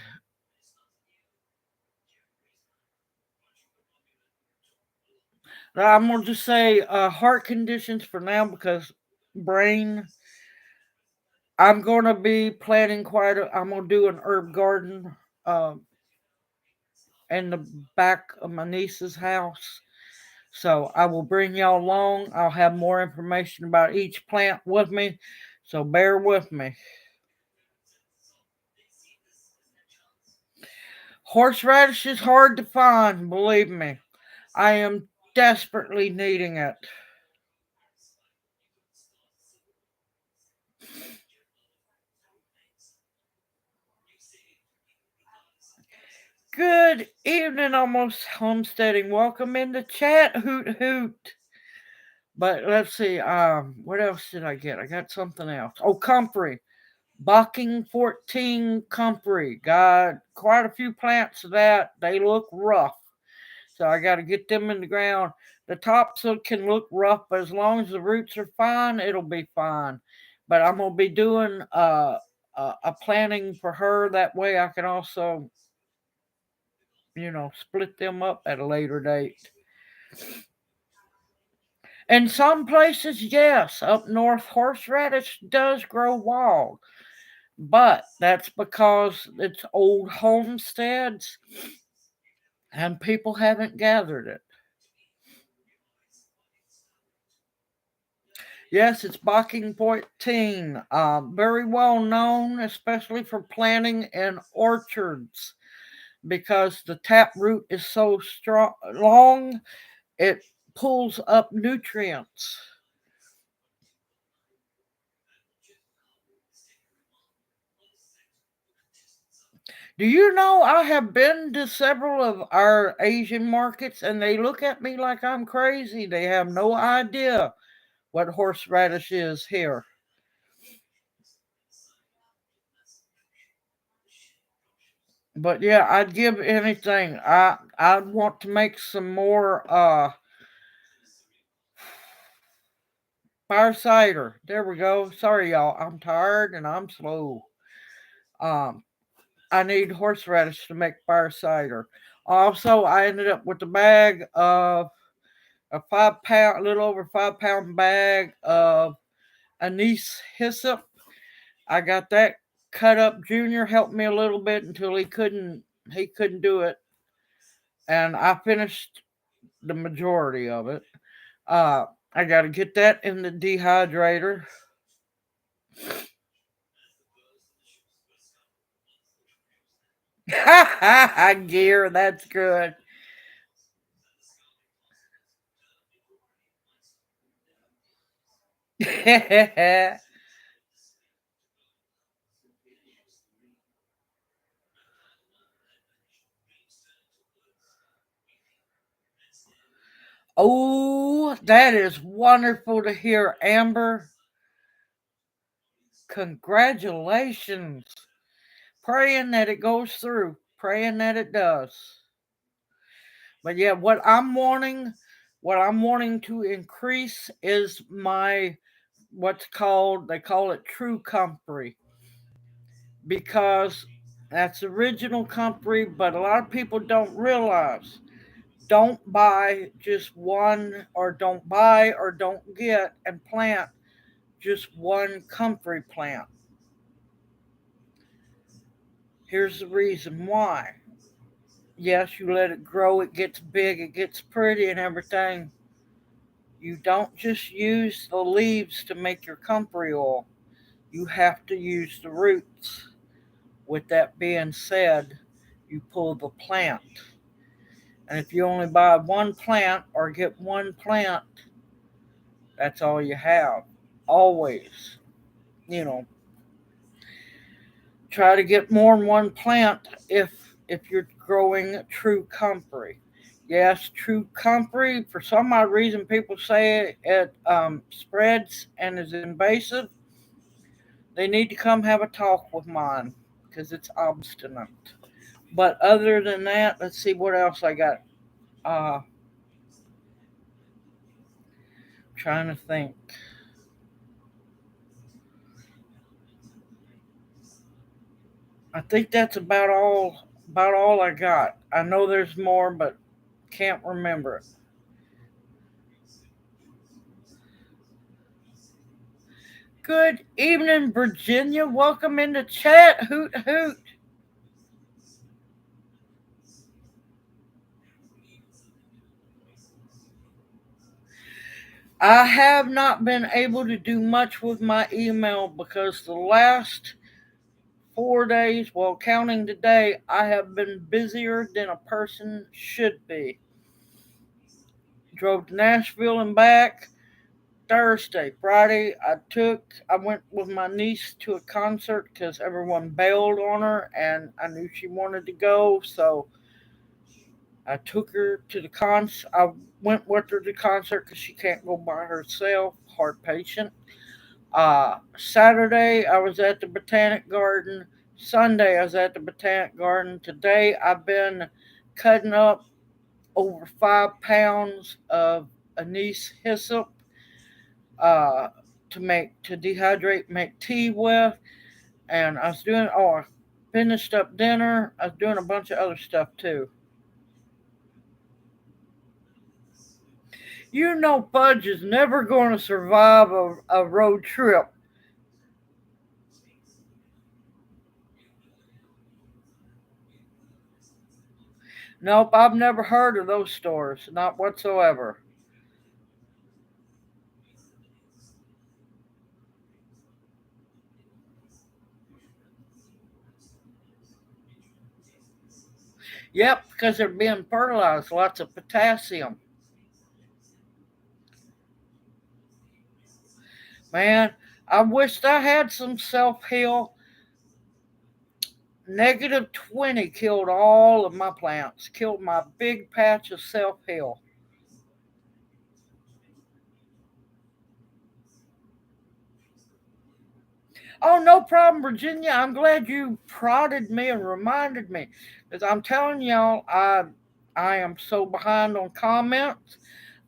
[SPEAKER 1] I'm gonna just say heart conditions for now because brain. I'm gonna be planting I'm gonna do an herb garden uh, in the back of my niece's house. So I will bring y'all along. I'll have more information about each plant with me. So bear with me. Horseradish is hard to find, believe me. I am desperately needing it. Good evening, almost homesteading. Welcome in the chat, hoot hoot. But let's see, what else did I get? I got something else. Oh, comfrey. Bucking 14 comfrey. Got quite a few plants of that. They look rough. So I got to get them in the ground. The tops can look rough, but as long as the roots are fine, it'll be fine. But I'm going to be doing a planting for her. That way I can also, split them up at a later date. In some places, yes, up north, horseradish does grow wild, but that's because it's old homesteads and people haven't gathered it. Yes, it's Bocking 14, very well known, especially for planting in orchards, because the tap root is so strong, long, it pulls up nutrients. Do you know I have been to several of our Asian markets and they look at me like I'm crazy. They have no idea what horseradish is here. But yeah, I'd give anything. I'd want to make some more fire cider. There we go. Sorry y'all. I'm tired and I'm slow. Um I need horseradish to make fire cider. Also, I ended up with a bag of a 5 pound, a little over 5 pound bag of anise hyssop. I got that cut up. Junior helped me a little bit until he couldn't do it, and I finished the majority of it. Uh, I got to get that in the dehydrator. Gear, that's good. Oh, that is wonderful to hear, Amber. Congratulations. Praying that it goes through. Praying that it does. But yeah, what I'm wanting to increase is my what's called they call it true comfrey because that's original comfrey, but a lot of people don't realize don't buy just one or don't buy or don't get and plant just one comfrey plant. Here's the reason why. Yes, you let it grow, it gets big, it gets pretty and everything. You don't just use the leaves to make your comfrey oil. You have to use the roots. With that being said, you pull the plant. And if you only buy one plant or get one plant, that's all you have. Always, you know, try to get more than one plant if you're growing true comfrey. Yes, true comfrey. For some odd reason, people say it spreads and is invasive. They need to come have a talk with mine because it's obstinate. But other than that, let's see what else I got. Uh, Trying to think. I think that's about all I got. I know there's more, but can't remember it. Good evening, Virginia. Welcome in the chat. Hoot hoot. I have not been able to do much with my email because the last 4 days, well, counting today, I have been busier than a person should be. Drove to Nashville and back Thursday. Friday, I went with my niece to a concert because everyone bailed on her and I knew she wanted to go. So I took her to the concert. I went with her to the concert because she can't go by herself, heart patient. Saturday, I was at the Botanic Garden. Sunday, I was at the Botanic Garden. Today, I've been cutting up over 5 pounds of anise hyssop uh, to dehydrate, make tea with. And I finished up dinner. I was doing a bunch of other stuff too. You know, Fudge is never going to survive a road trip. Nope, I've never heard of those stores, not whatsoever. Yep, because they're being fertilized, lots of potassium. Man, I wished I had some self heal. Negative 20 killed all of my plants, killed my big patch of self-heal. Oh, no problem, Virginia. I'm glad you prodded me and reminded me. Because I'm telling y'all, I am so behind on comments.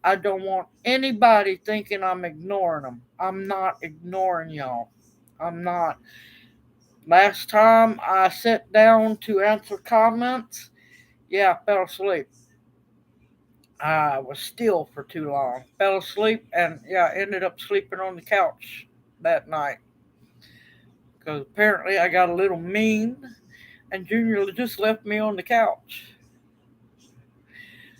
[SPEAKER 1] I don't want anybody thinking I'm ignoring them. I'm not ignoring y'all. I'm not. Last time I sat down to answer comments, yeah, I fell asleep. I was still for too long. Fell asleep and yeah, ended up sleeping on the couch that night. Because apparently I got a little mean and Junior just left me on the couch.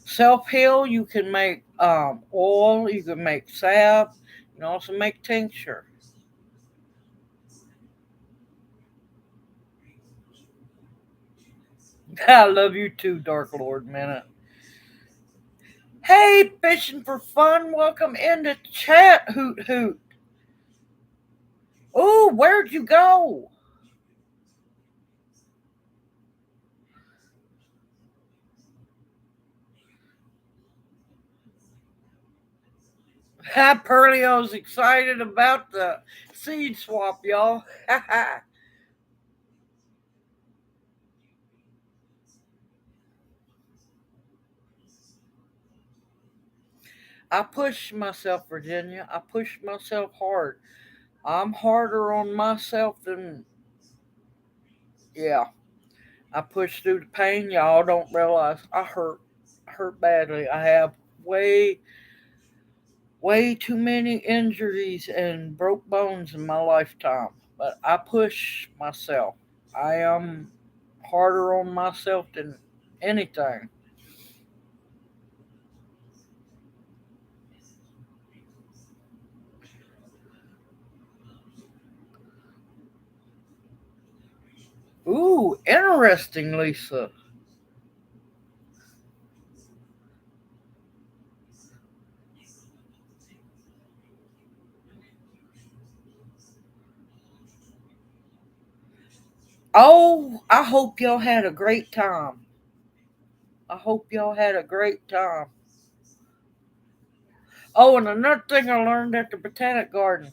[SPEAKER 1] Self heal, you can make oil, you can make salve, you can also make tincture. I love you too, Dark Lord Minute. Hey, fishing for fun, welcome into chat, Hoot Hoot. Oh, where'd you go? Pearlio's excited about the seed swap, y'all. I pushed myself, Virginia. I pushed myself hard. I'm harder on myself than, yeah. I pushed through the pain. Y'all don't realize I hurt badly. I have way, way too many injuries and broke bones in my lifetime. But I push myself. I am harder on myself than anything. Ooh, interesting, Lisa. Oh, I hope y'all had a great time. I hope y'all had a great time. Oh, and another thing I learned at the Botanic Garden,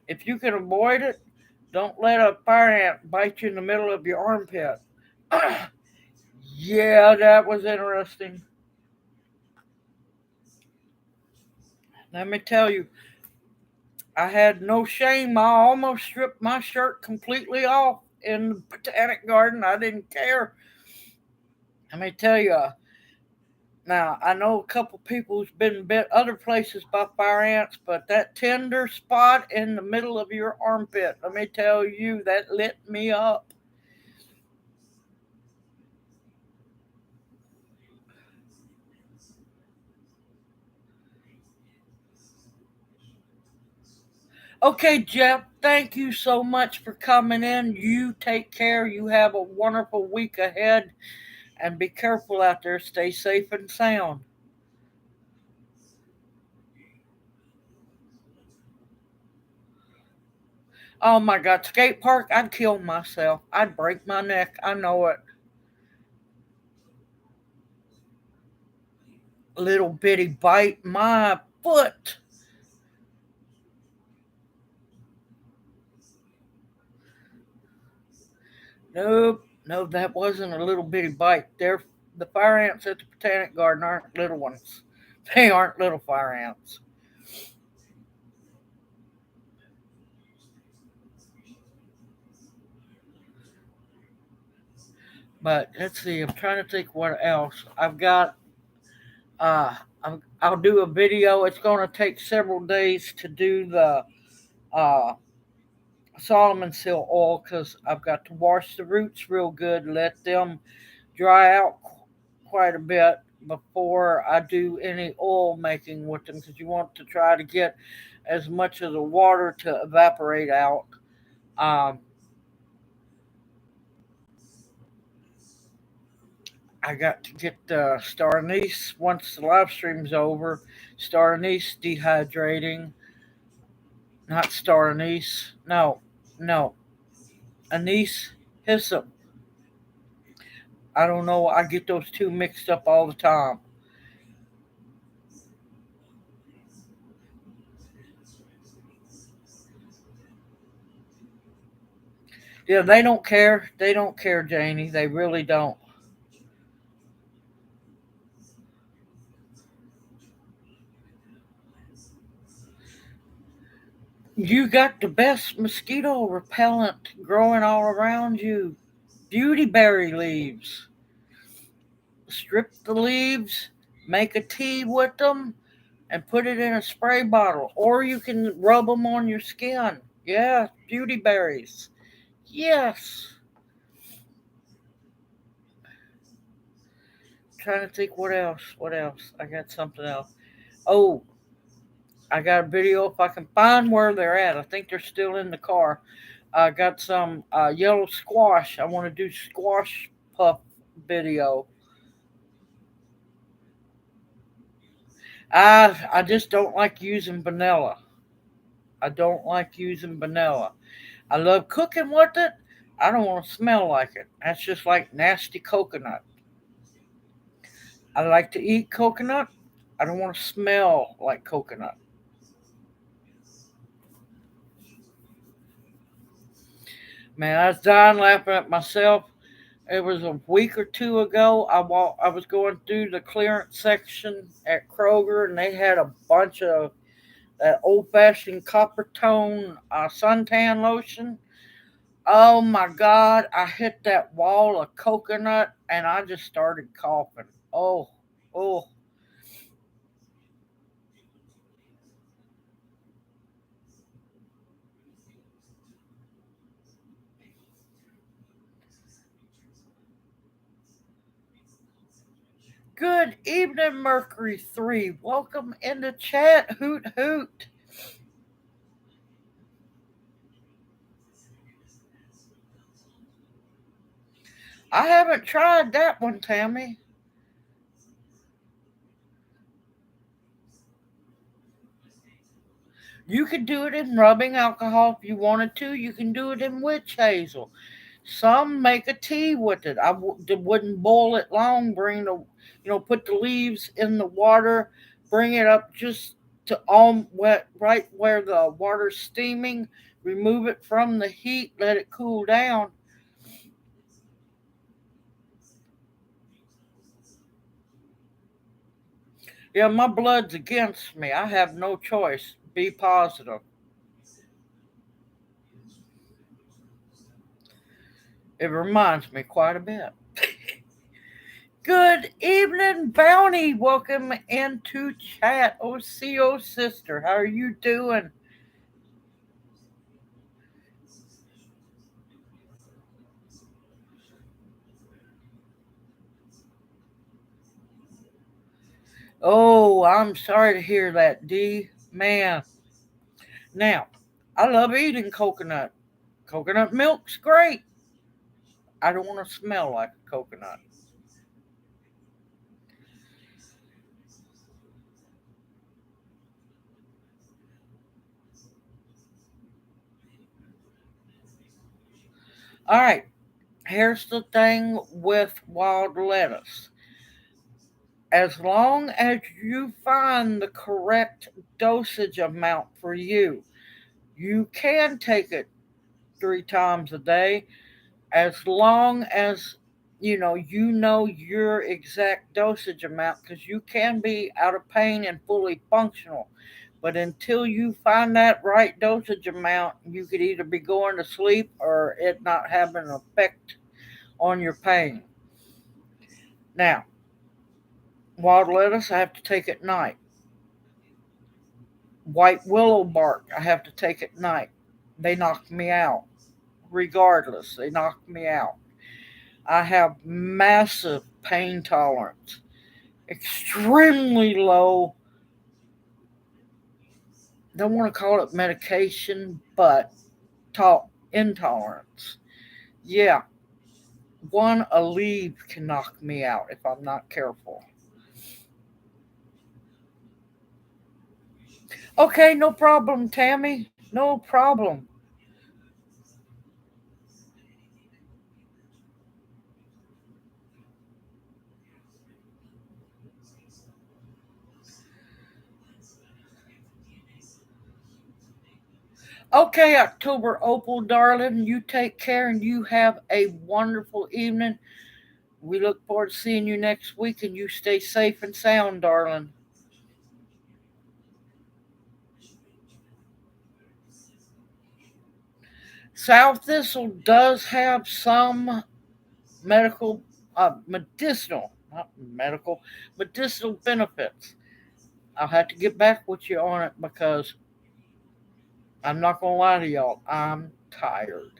[SPEAKER 1] if you can avoid it, don't let a fire ant bite you in the middle of your armpit. Yeah, that was interesting. Let me tell you, I had no shame. I almost stripped my shirt completely off in the Botanic Garden. I didn't care. Let me tell you, now, I know a couple people who's been bit other places by fire ants, but that tender spot in the middle of your armpit, let me tell you, that lit me up. Okay, Jeff, thank you so much for coming in. You take care. You have a wonderful week ahead and be careful out there. Stay safe and sound. Oh my God, skate park, I'd kill myself. I'd break my neck. I know it. Little bitty bite my foot. Nope, no, that wasn't a little bitty bite. The fire ants at the Botanic Garden aren't little ones. They aren't little fire ants. But let's see, I'm trying to think what else. I've got, I'll do a video. It's going to take several days to do the uh, Solomon seal oil because I've got to wash the roots real good, let them dry out quite a bit before I do any oil making with them because you want to try to get as much of the water to evaporate out. Um, I got to get star anise once the live stream's over. Star anise dehydrating, not star anise. No, no, anise. Hyssop. I don't know. I get those two mixed up all the time. Yeah, they don't care. They don't care, Janie. They really don't. You got the best mosquito repellent growing all around you. Beautyberry leaves. Strip the leaves, make a tea with them, and put it in a spray bottle. Or you can rub them on your skin. Yeah, beautyberries. Yes. Trying to think what else. What else? I got something else. Oh, I got a video if I can find where they're at. I think they're still in the car. I got some yellow squash. I want to do squash puff video. I just don't like using vanilla. I don't like using vanilla. I love cooking with it. I don't want to smell like it. That's just like nasty coconut. I like to eat coconut. I don't want to smell like coconut. Man, I was dying laughing at myself. It was a week or two ago. I was going through the clearance section at Kroger, and they had a bunch of that old fashioned copper tone suntan lotion. Oh my God! I hit that wall of coconut, and I just started coughing. Oh, oh. Good evening, Mercury 3. Welcome in the chat. Hoot hoot. I haven't tried that one, Tammy. You could do it in rubbing alcohol if you wanted to. You can do it in witch hazel. Some make a tea with it. Wouldn't boil it long. Put the leaves in the water. Bring it up just to all wet, right where the water's steaming. Remove it from the heat. Let it cool down. Yeah, my blood's against me. I have no choice. Be positive. It reminds me quite a bit. Good evening, Bounty. Welcome into chat. OCO sister, how are you doing? Oh, I'm sorry to hear that, D. Man. Now, I love eating coconut. Coconut milk's great. I don't want to smell like a coconut. All right, here's the thing with wild lettuce. As long as you find the correct dosage amount for you, you can take it 3 times a day as long as you know your exact dosage amount because you can be out of pain and fully functional. But until you find that right dosage amount, you could either be going to sleep or it not having an effect on your pain. Now, wild lettuce I have to take at night. White willow bark I have to take at night. They knock me out. Regardless, they knock me out. I have massive pain tolerance, extremely low, don't want to call it medication, but intolerance. Yeah, a leaf can knock me out if I'm not careful. Okay, no problem, Tammy. No problem. Okay, October Opal, darling, you take care and you have a wonderful evening. We look forward to seeing you next week, and you stay safe and sound, darling. South thistle does have some medical, medicinal, not medical, medicinal benefits. I'll have to get back with you on it because I'm not going to lie to y'all. I'm tired.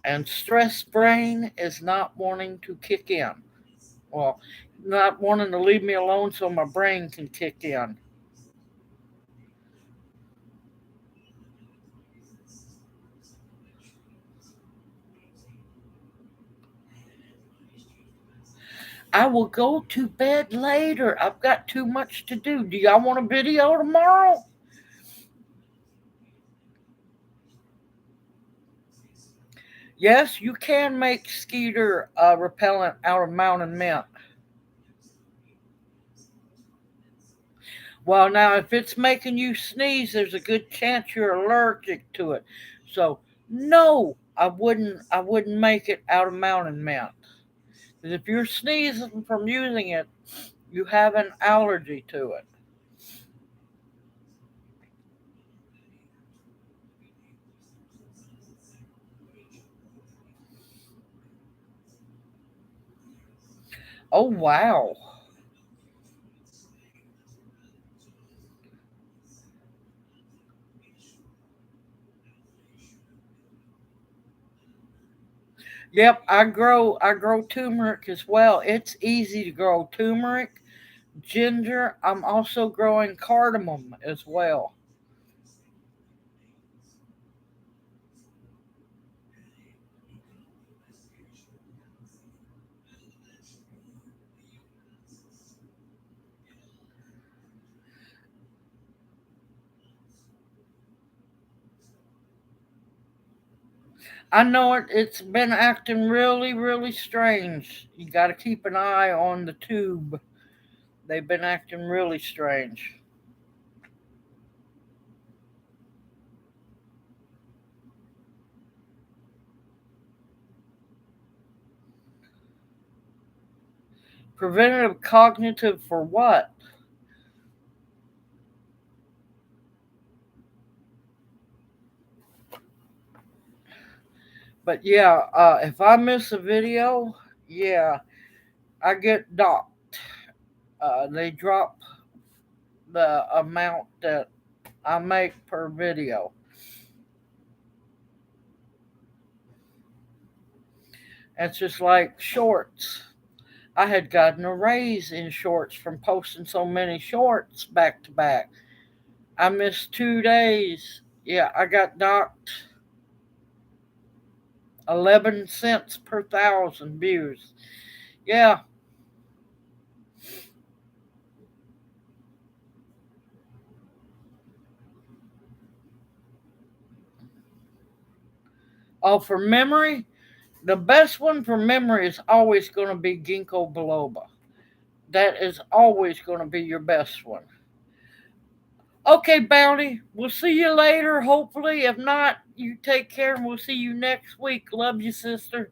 [SPEAKER 1] And stress brain is not wanting to kick in. Well, not wanting to leave me alone so my brain can kick in. I will go to bed later. I've got too much to do. Do y'all want a video tomorrow? Yes, you can make skeeter repellent out of mountain mint. Well, now if it's making you sneeze, there's a good chance you're allergic to it. So, no, I wouldn't make it out of mountain mint. 'Cause if you're sneezing from using it, you have an allergy to it. Oh wow. Yep, I grow turmeric as well. It's easy to grow turmeric, ginger. I'm also growing cardamom as well. I know it's been acting really, really strange. You got to keep an eye on the tube. They've been acting really strange. Preventative cognitive for what? But yeah, if I miss a video, yeah, I get docked. They drop the amount that I make per video. It's just like shorts. I had gotten a raise in shorts from posting so many shorts back to back. I missed 2 days. Yeah, I got docked 11 cents per thousand views. Yeah. Oh, for memory, the best one for memory is always going to be ginkgo biloba. That is always going to be your best one. Okay, Bounty, we'll see you later, hopefully. If not, you take care and we'll see you next week. Love you, sister.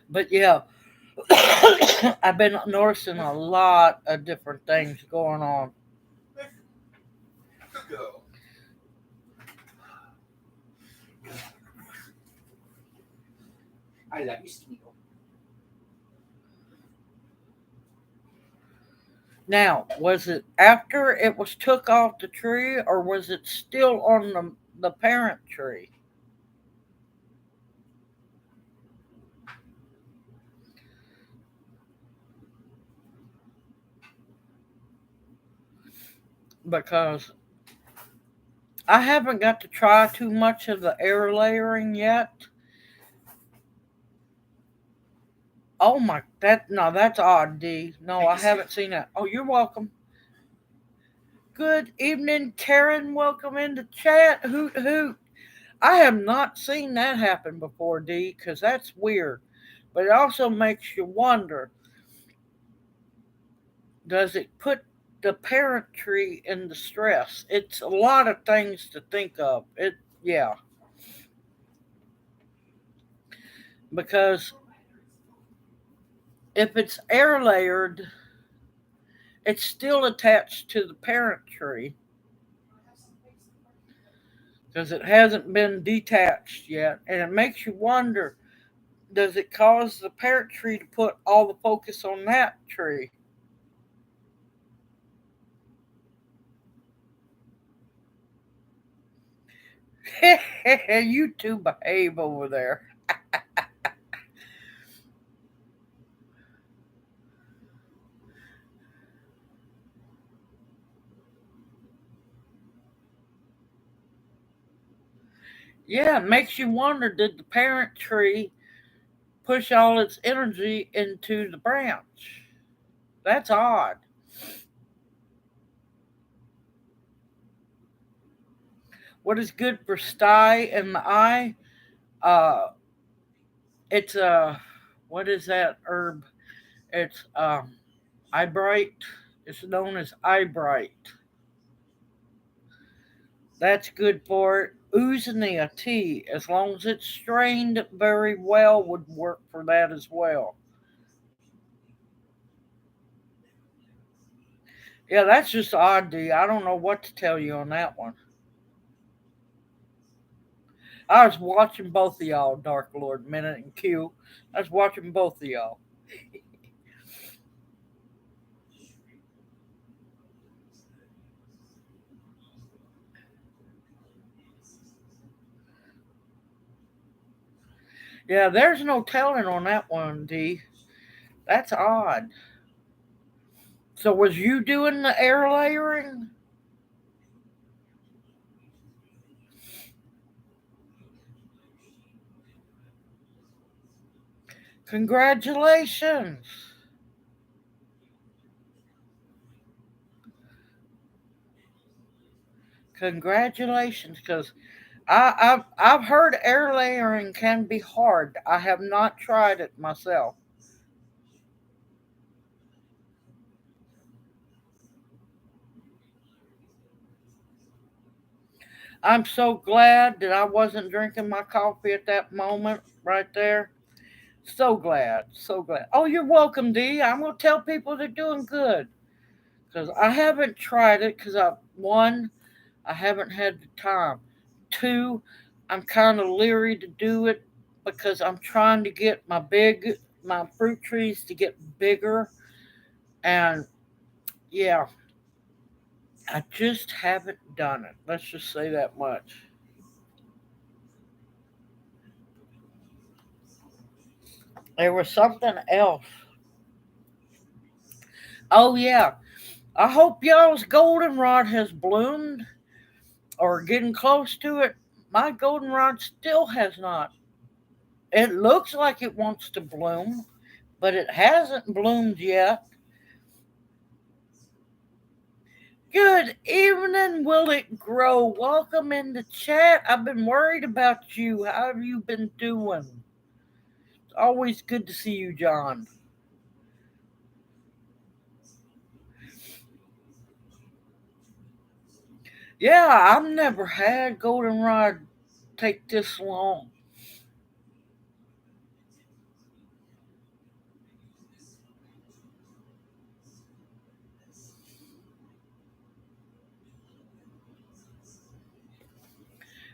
[SPEAKER 1] But yeah, I've been noticing a lot of different things going on. Now, was it after it was took off the tree or was it still on the parent tree? Because I haven't got to try too much of the air layering yet. Oh my, that no, that's odd, D. No, I haven't seen that. Oh, you're welcome. Good evening, Karen. Welcome into chat. Hoot hoot. I have not seen that happen before, D, because that's weird. But it also makes you wonder, does it put the parentry in the stress? It's a lot of things to think of. Yeah, because if it's air layered, it's still attached to the parent tree because it hasn't been detached yet. And it makes you wonder, does it cause the parent tree to put all the focus on that tree? You two behave over there. Yeah, it makes you wonder, did the parent tree push all its energy into the branch? That's odd. What is good for sty in the eye? Uh, it's what is that herb? It's eyebright. It's known as eyebright. That's good for it. Usania tea, as long as it's strained very well, would work for that as well. Yeah, that's just odd, D. I don't know what to tell you on that one. I was watching both of y'all, Dark Lord, Minute, and Q. I was watching both of y'all. Yeah, there's no telling on that one, D. That's odd. So was you doing the air layering? Congratulations. Congratulations, because I've heard air layering can be hard. I have not tried it myself. I'm so glad that I wasn't drinking my coffee at that moment right there. So glad, so glad. Oh, you're welcome, D. I'm gonna tell people they're doing good because I haven't tried it because I haven't had the time. Two, I'm kind of leery to do it because I'm trying to get my fruit trees to get bigger, and yeah, I just haven't done it. Let's just say that much. There was something else. Oh yeah, I hope y'all's goldenrod has bloomed or getting close to it. My goldenrod still has not. It looks like it wants to bloom, but it hasn't bloomed yet. Good evening, will it grow? Welcome in the chat. I've been worried about you. How have you been doing? It's always good to see you, John. Yeah, I've never had goldenrod take this long.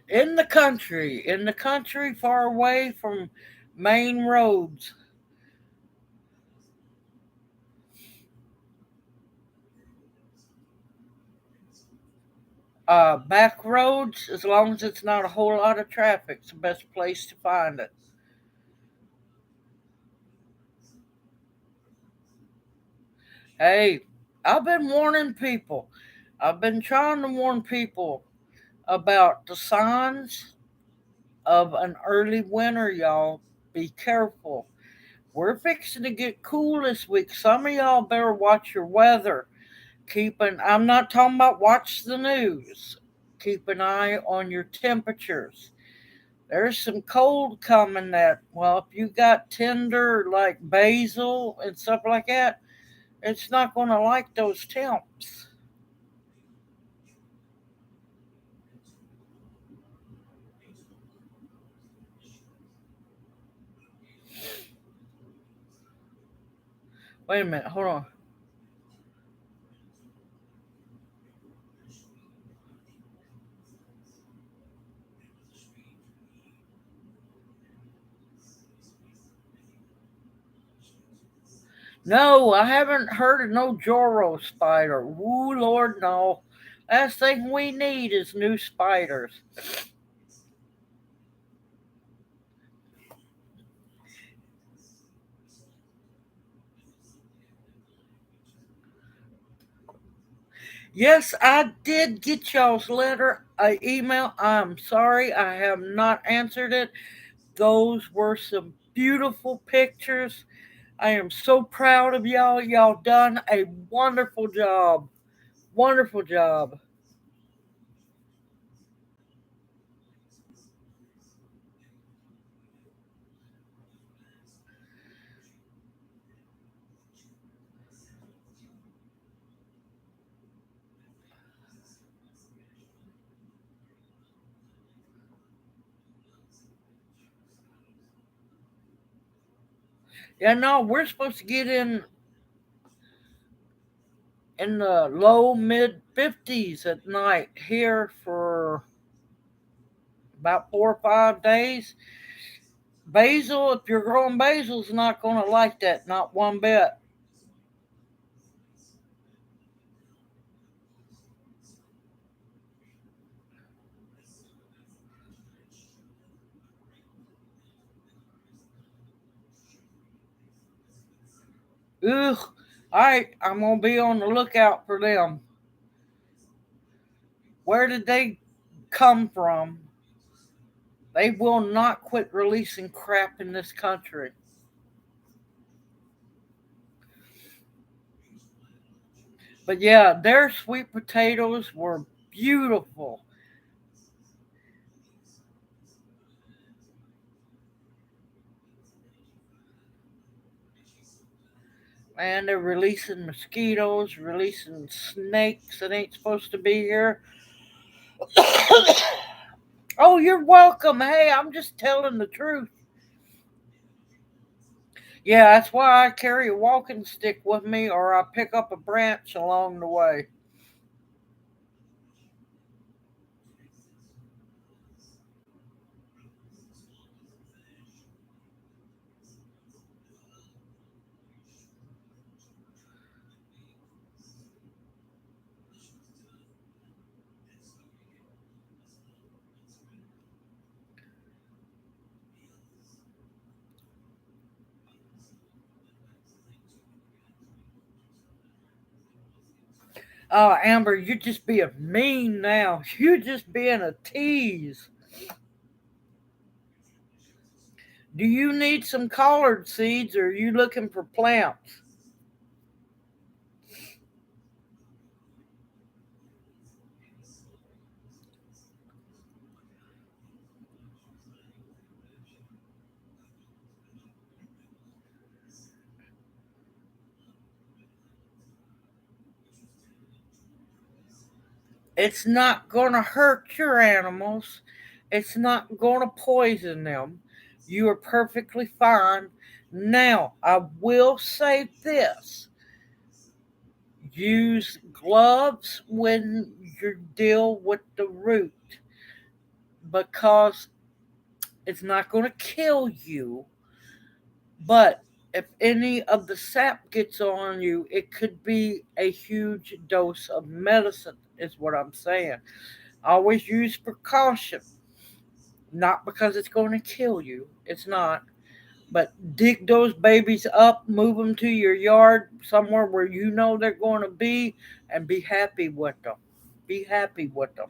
[SPEAKER 1] In the country, far away from main roads. Back roads, as long as it's not a whole lot of traffic, it's the best place to find it. Hey, I've been warning people. I've been trying to warn people about the signs of an early winter, y'all. Be careful. We're fixing to get cool this week. Some of y'all better watch your weather I'm not talking about watch the news. Keep an eye on your temperatures. There's some cold coming that, well, if you got tender like basil and stuff like that, it's not going to like those temps. Wait a minute, hold on. No, I haven't heard of no Joro spider. Woo, Lord, no. Last thing we need is new spiders. Yes, I did get y'all's email. I'm sorry I have not answered it. Those were some beautiful pictures. I am so proud of y'all. Y'all done a wonderful job. Wonderful job. Yeah, no, we're supposed to get in the low mid 50s at night here for about 4 or 5 days. Basil, if you're growing basil, is not going to like that, not one bit. Ugh. All right, I'm going to be on the lookout for them. Where did they come from? They will not quit releasing crap in this country. But yeah, their sweet potatoes were beautiful. Man, they're releasing mosquitoes, releasing snakes that ain't supposed to be here. Oh, you're welcome. Hey, I'm just telling the truth. Yeah, that's why I carry a walking stick with me or I pick up a branch along the way. Oh, Amber, you're just being mean now. You're just being a tease. Do you need some collard seeds or are you looking for plants? It's not going to hurt your animals. It's not going to poison them. You are perfectly fine. Now, I will say this: use gloves when you deal with the root because it's not going to kill you. But if any of the sap gets on you, it could be a huge dose of medicine, is what I'm saying. Always use precaution. Not because it's going to kill you. It's not. But dig those babies up, move them to your yard, somewhere where you know they're going to be, and be happy with them. Be happy with them.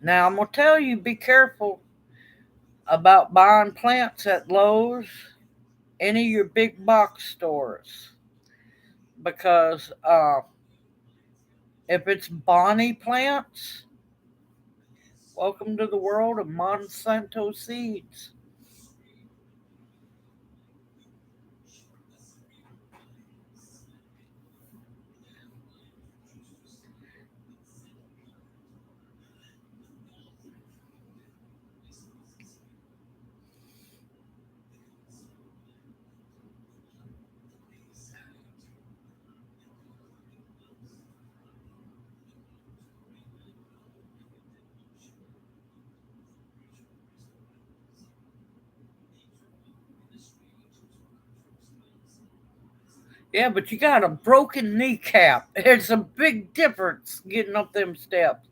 [SPEAKER 1] Now, I'm going to tell you be careful about buying plants at Lowe's any of your big box stores because if it's Bonnie plants, welcome to the world of Monsanto seeds. Yeah, but you got a broken kneecap. It's a big difference getting up them steps.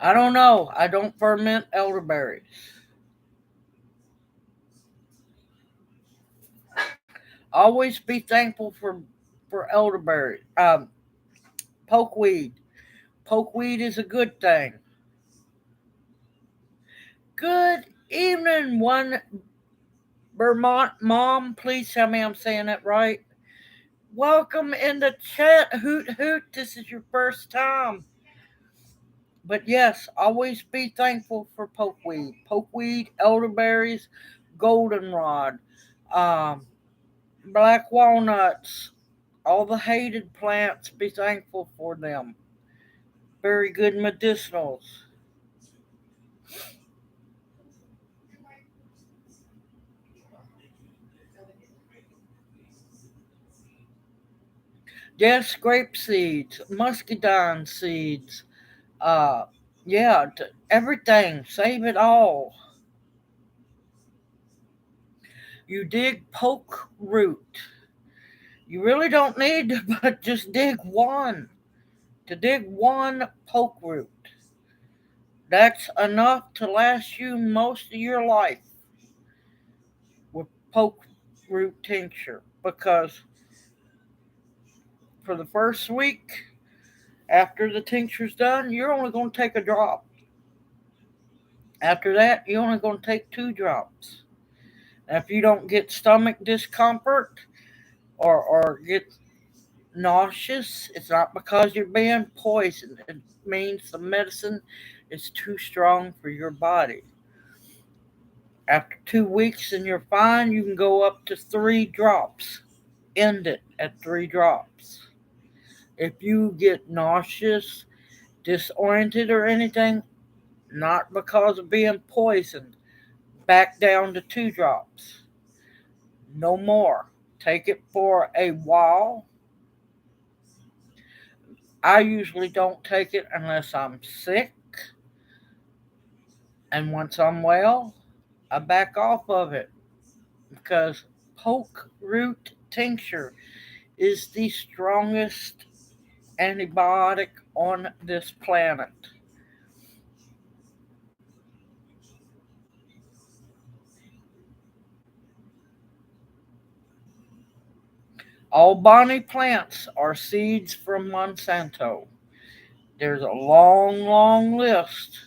[SPEAKER 1] I don't know. I don't ferment elderberries. Always be thankful for elderberry. Pokeweed. Pokeweed is a good thing. Good evening, one Vermont mom. Please tell me I'm saying that right. Welcome in the chat. Hoot hoot. This is your first time. But yes, always be thankful for pokeweed. Pokeweed, elderberries, goldenrod, um, black walnuts, all the hated plants, be thankful for them. Very good medicinals. Yes, grape seeds, muscadine seeds, uh, yeah, everything. Save it all. You dig poke root. You really don't need to, but just dig one. To dig one poke root. That's enough to last you most of your life with poke root tincture because for the first week after the tincture's done, you're only going to take a drop. After that, you're only going to take 2 drops. And if you don't get stomach discomfort or get nauseous, it's not because you're being poisoned. It means the medicine is too strong for your body. After 2 weeks and you're fine, you can go up to 3 drops. End it at 3 drops. If you get nauseous, disoriented, or anything, not because of being poisoned, back down to 2 drops. No more. Take it for a while. I usually don't take it unless I'm sick, and once I'm well, I back off of it because poke root tincture is the strongest antibiotic on this planet. All Bonnie plants are seeds from Monsanto. There's a long, long list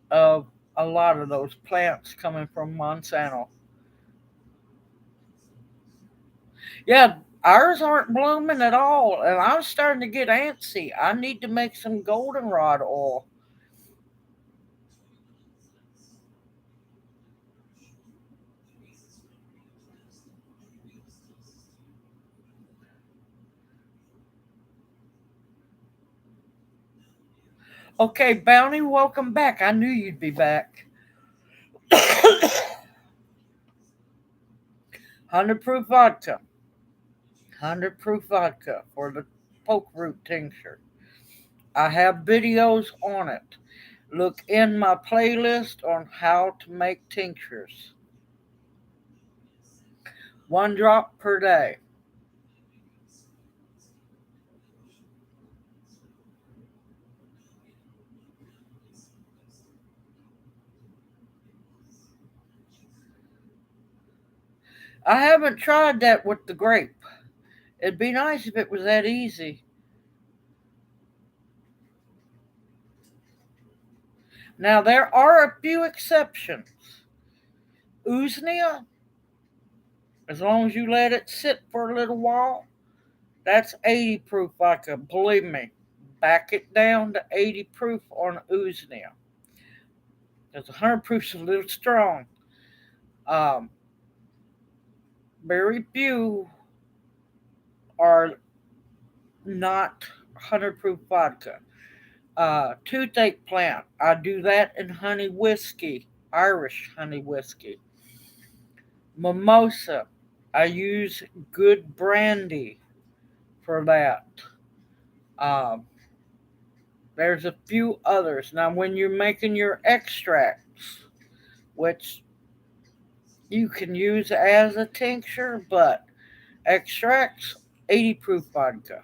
[SPEAKER 1] of a lot of those plants coming from Monsanto. Yeah, ours aren't blooming at all, and I'm starting to get antsy. I need to make some goldenrod oil. Okay, Bounty, welcome back. I knew you'd be back. 100 proof vodka. 100 proof vodka for the poke root tincture. I have videos on it. Look in my playlist on how to make tinctures. 1 drop per day. I haven't tried that with the grape. It'd be nice if it was that easy. Now, there are a few exceptions. Usnea, as long as you let it sit for a little while, that's 80 proof vodka. Believe me, back it down to 80 proof on Usnea. Because 100 proof is a little strong. Um, Very few are not 100 proof vodka. Toothache plant, I do that in honey whiskey, Irish honey whiskey. Mimosa, I use good brandy for that. Um, there's a few others. Now, when you're making your extracts, which you can use as a tincture, but extracts, 80 proof vodka.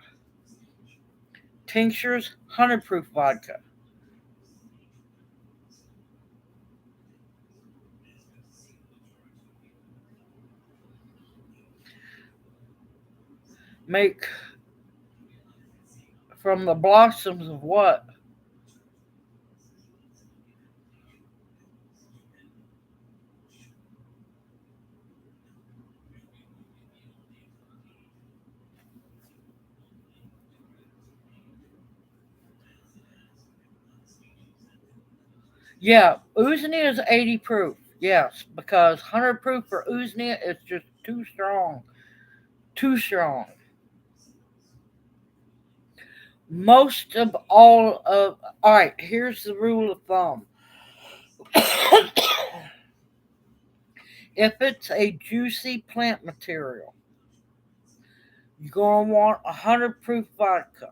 [SPEAKER 1] Tinctures, 100 proof vodka. Make from the blossoms of what? Yeah, Uznia is 80 proof. Yes, because 100 proof for Uznia is just too strong. Too strong. Most of all of. Alright, here's the rule of thumb. If it's a juicy plant material, you're going to want 100 proof vodka.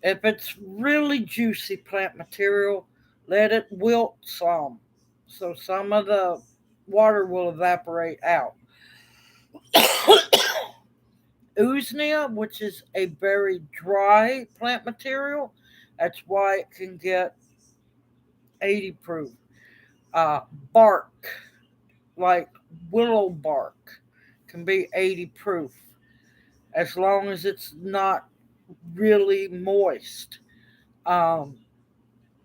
[SPEAKER 1] If it's really juicy plant material, let it wilt some. So some of the water will evaporate out. Usnea, which is a very dry plant material, that's why it can get 80 proof. Uh, Bark, like willow bark, can be 80 proof as long as it's not really moist. Um,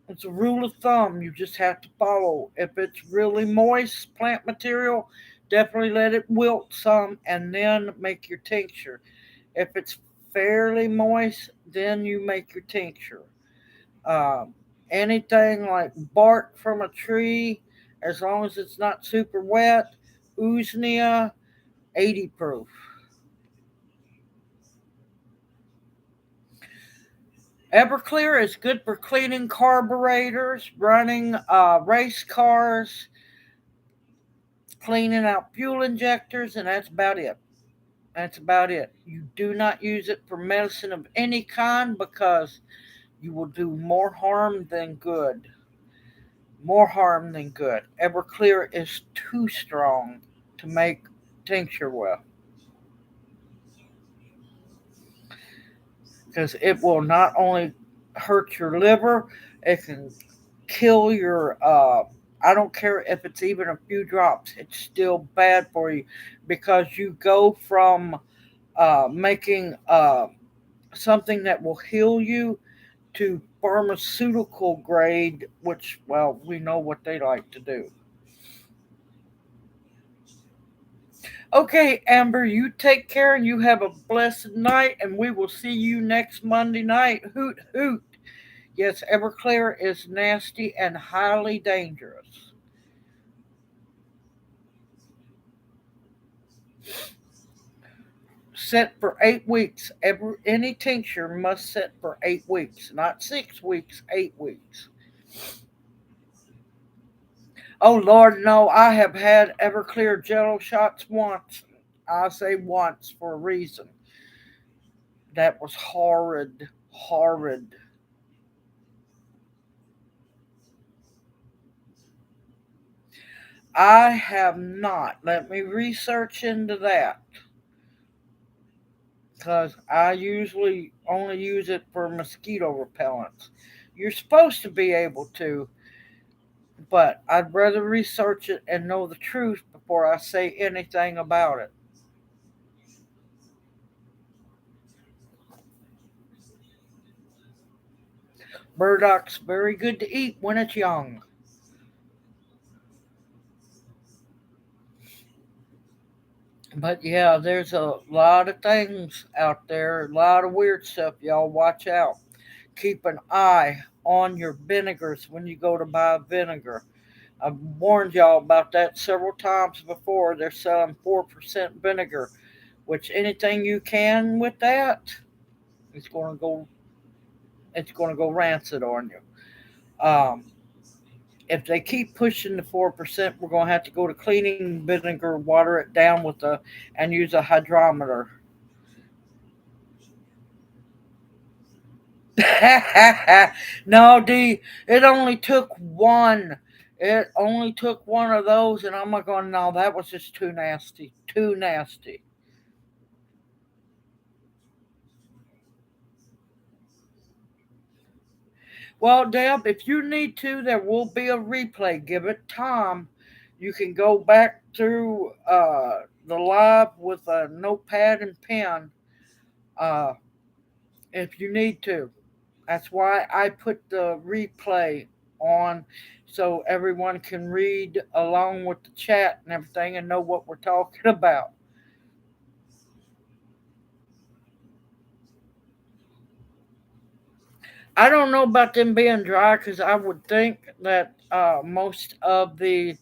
[SPEAKER 1] it's a rule of thumb you just have to follow. If it's really moist plant material, definitely let it wilt some and then make your tincture. If it's fairly moist, then you make your tincture. Um, Anything like bark from a tree, as long as it's not super wet, Usnea, 80 proof. Everclear is good for cleaning carburetors, running race cars, cleaning out fuel injectors, and that's about it. That's about it. You do not use it for medicine of any kind because you will do more harm than good. More harm than good. Everclear is too strong to make tincture with because it will not only hurt your liver, it can kill your. I don't care if it's even a few drops, it's still bad for you because you go from making something that will heal you to pharmaceutical grade, which, well, we know what they like to do. Okay, Amber, you take care and you have a blessed night, and we will see you next Monday night. Hoot, hoot. Yes, Everclear is nasty and highly dangerous. Set for 8 weeks. Any tincture must set for 8 weeks, not 6 weeks, 8 weeks. Oh Lord, no! I have had Everclear Jello shots once. I say once for a reason. That was horrid, horrid. I have not. Let me research into that because I usually only use it for mosquito repellents. You're supposed to be able to, but I'd rather research it and know the truth before I say anything about it. Burdocks very good to eat when it's young. But yeah, there's a lot of things out there, a lot of weird stuff. Y'all watch out. Keep an eye on your vinegars when you go to buy vinegar. I've warned y'all about that several times before. They're selling 4% vinegar, which anything you can with that, it's going to go. It's going to go rancid on you. Um, if they keep pushing the 4%, we're going to have to go to cleaning vinegar, water it down with and use a hydrometer. No, D, it only took one. It only took one of those, and I'm like going, no, that was just too nasty. Too nasty. Well, Deb, if you need to, there will be a replay. Give it time. You can go back through the live with a notepad and pen uh, if you need to. That's why I put the replay on so everyone can read along with the chat and everything and know what we're talking about. I don't know about them being dry because I would think that most of the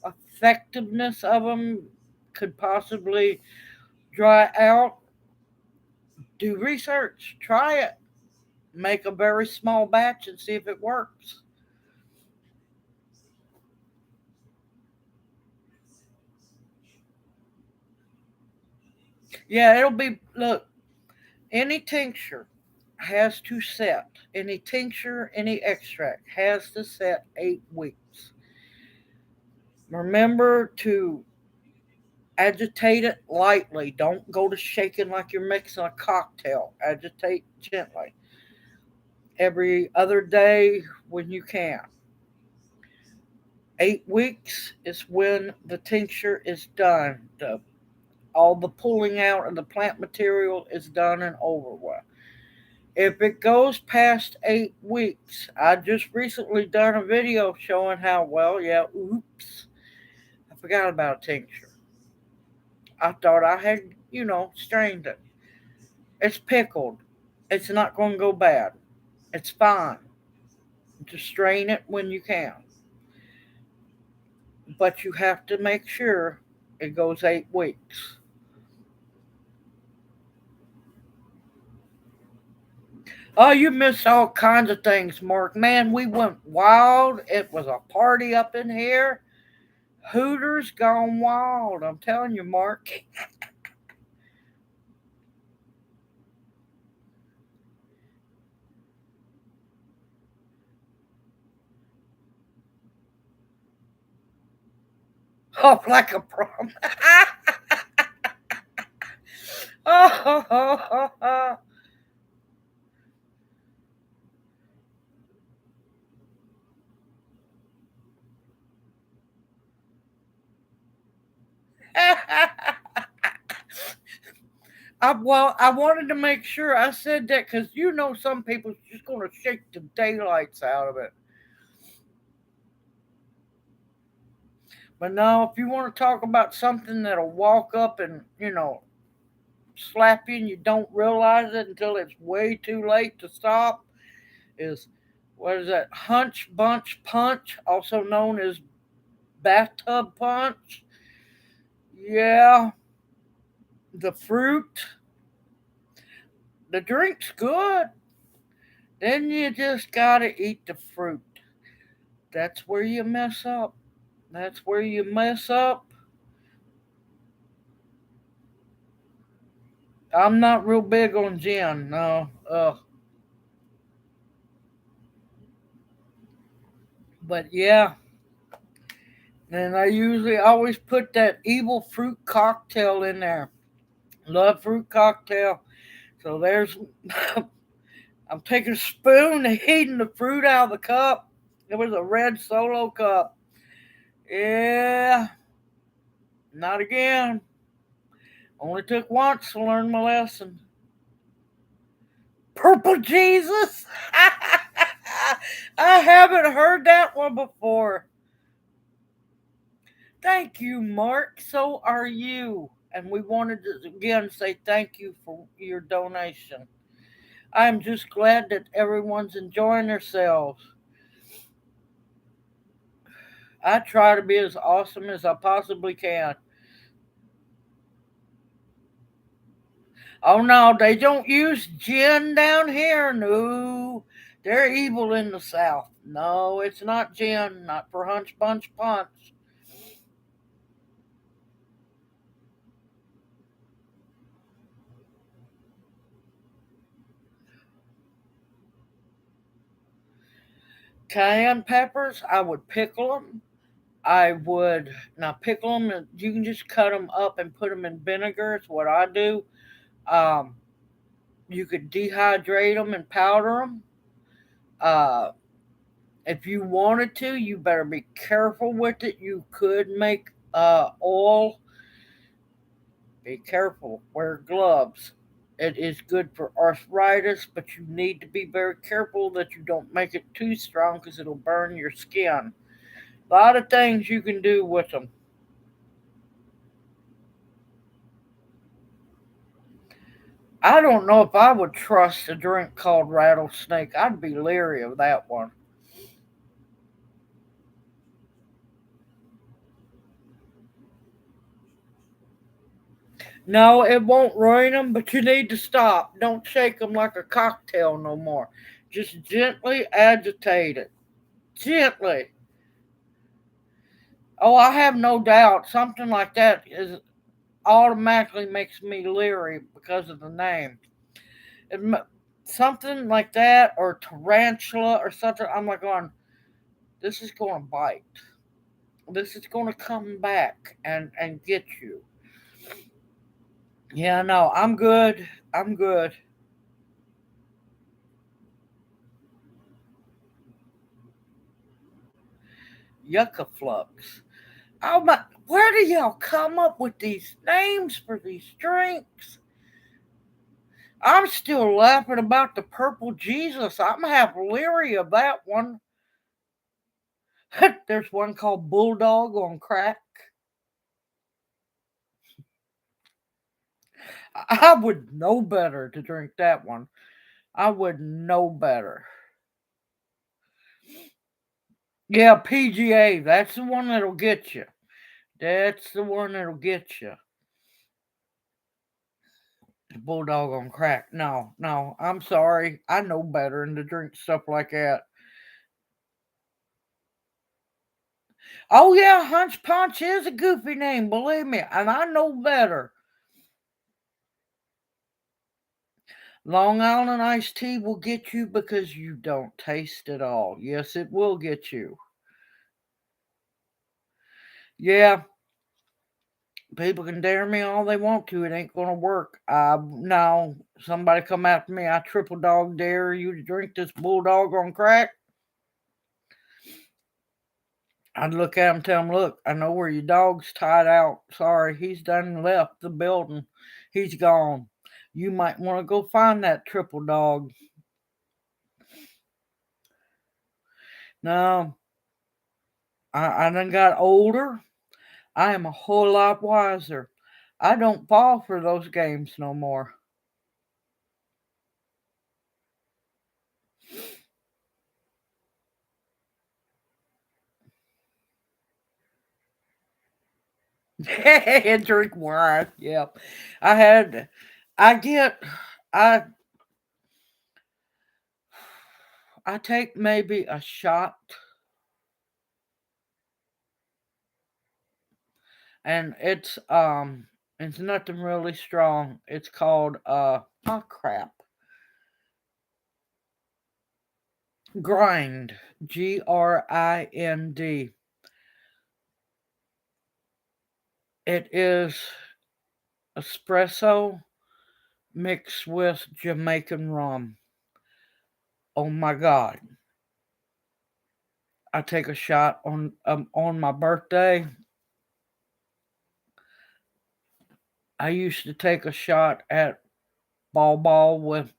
[SPEAKER 1] effectiveness of them could possibly dry out. Do research, try it, make a very small batch and see if it works. Yeah, it'll be, look, any tincture has to set, any tincture, any extract has to set 8 weeks. Remember to agitate it lightly. Don't go to shaking like you're mixing a cocktail. Agitate gently. Every other day when you can. 8 weeks is when the tincture is done. All the pulling out of the plant material is done and over with. If it goes past 8 weeks, I just recently done a video showing how, well, yeah, oops, I forgot about a tincture. I thought I had, strained it. It's pickled. It's not going to go bad. It's fine. Just strain it when you can. But you have to make sure it goes 8 weeks. Oh, you missed all kinds of things, Mark. Man, we went wild. It was a party up in here. Hooters gone wild. I'm telling you, Mark. Oh, like a prom. Oh, well, I wanted to make sure I said that because some people's just going to shake the daylights out of it. But no, if you want to talk about something that'll walk up and, slap you and you don't realize it until it's way too late to stop, is what is that? Hunch Bunch Punch, also known as bathtub punch. Yeah, the fruit, the drink's good. Then you just gotta eat the fruit. That's where you mess up. That's where you mess up. I'm not real big on gin, no. But yeah, and I usually always put that evil fruit cocktail in there. Love fruit cocktail. So there's, I'm taking a spoon and eating the fruit out of the cup. It was a red solo cup. Yeah, not again. Only took once to learn my lesson. Purple Jesus. I haven't heard that one before. Thank you, Mark. So are you. And we wanted to again say thank you for your donation. I'm just glad that everyone's enjoying themselves. I try to be as awesome as I possibly can. Oh no, they don't use gin down here. No, they're evil in the South. No, it's not gin. Not for hunch bunch punch. Cayenne peppers, I would pickle them. I would now pickle them. And you can just cut them up and put them in vinegar. It's what I do. Um, you could dehydrate them and powder them. Uh, if you wanted to, you better be careful with it. You could make oil. Be careful. Wear gloves. It is good for arthritis, but you need to be very careful that you don't make it too strong because it'll burn your skin. A lot of things you can do with them. I don't know if I would trust a drink called rattlesnake. I'd be leery of that one. No, it won't ruin them, but you need to stop. Don't shake them like a cocktail no more. Just gently agitate it. Gently. Oh, I have no doubt something like that is automatically makes me leery because of the name. It, something like that or tarantula or something. I'm like going, this is going to bite. This is going to come back and get you. Yeah, no, I'm good. I'm good. Yucca flux. Oh my! Where do y'all come up with these names for these drinks? I'm still laughing about the purple Jesus. I'm half leery of that one. There's one called Bulldog on crack. I would know better to drink that one. I would know better. Yeah, PGA. That's the one that'll get you. That's the one that'll get you. The Bulldog on crack. No, no. I'm sorry. I know better than to drink stuff like that. Oh yeah, Hunch Punch is a goofy name, believe me, and I know better. Long Island iced tea will get you because you don't taste it all. Yes, it will get you. Yeah, people can dare me all they want to. It ain't gonna work. No, somebody come after me. I triple dog dare you to drink this bulldog on crack. I'd look at him, tell him, look, I know where your dog's tied out. Sorry, he's done left the building. He's gone. You might want to go find that triple dog. No, I done got older. I am a whole lot wiser. I don't fall for those games no more. And drink wine. Yep. I had, I get, I, I take maybe a shot, and it's nothing really strong. It's called oh crap, grind, GRIND. It is espresso mixed with Jamaican rum. Oh my god. I take a shot on my birthday. I used to take a shot at Ball Ball with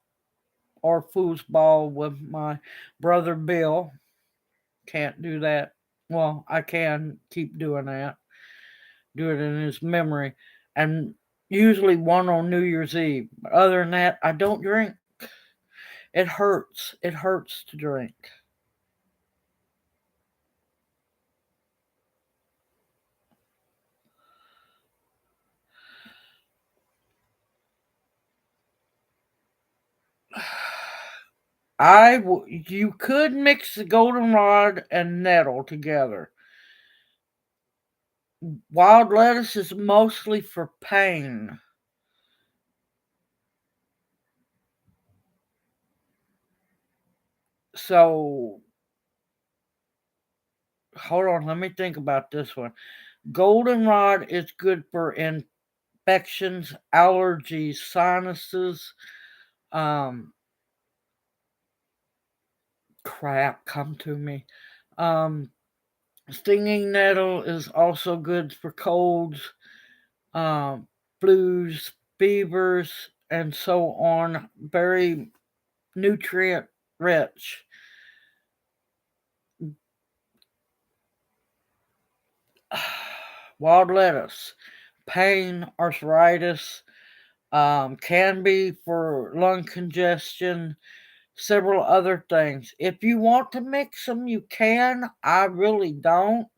[SPEAKER 1] or foosball with my brother Bill. Can't do that. Well, I can keep doing that. Do it in his memory. And usually one on New Year's Eve. But other than that, I don't drink. It hurts. It hurts to drink. You could mix the goldenrod and nettle together. Wild lettuce is mostly for pain. So hold on, let me think about this one. Goldenrod is good for infections, allergies, sinuses. Um, Crap, come to me. Um, Stinging nettle is also good for colds, um, flus, fevers, and so on. Very nutrient rich. Wild lettuce, pain, arthritis, can be for lung congestion, several other things. If you want to mix them, you can. I really don't.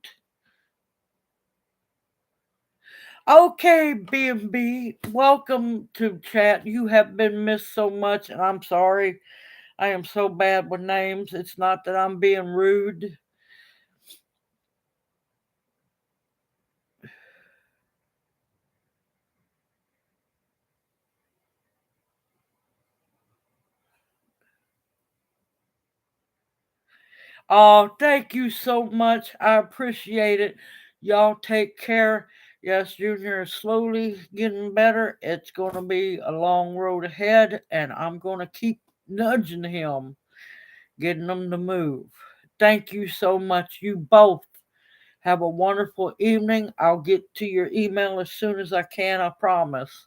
[SPEAKER 1] Okay, B&B, welcome to chat. You have been missed so much, and I'm sorry. I am so bad with names. It's not that I'm being rude. Oh, thank you so much. I appreciate it. Y'all take care. Yes, Junior is slowly getting better. It's going to be a long road ahead, and I'm going to keep nudging him, getting him to move. Thank you so much. You both have a wonderful evening. I'll get to your email as soon as I can, I promise.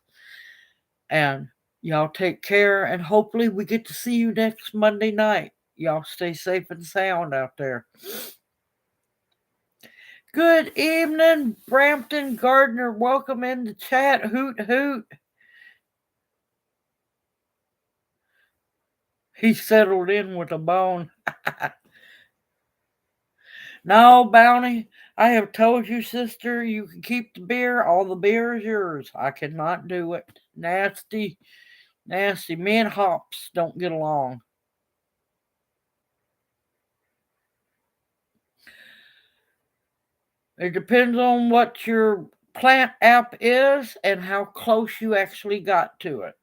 [SPEAKER 1] And y'all take care, and hopefully we get to see you next Monday night. Y'all stay safe and sound out there. Good evening, Brampton Gardner. Welcome in the chat. Hoot hoot. He settled in with a bone. No, Bounty, I have told you, sister, you can keep the beer. All the beer is yours. I cannot do it. Nasty, nasty. Me and hops don't get along. It depends on what your plant app is and how close you actually got to it.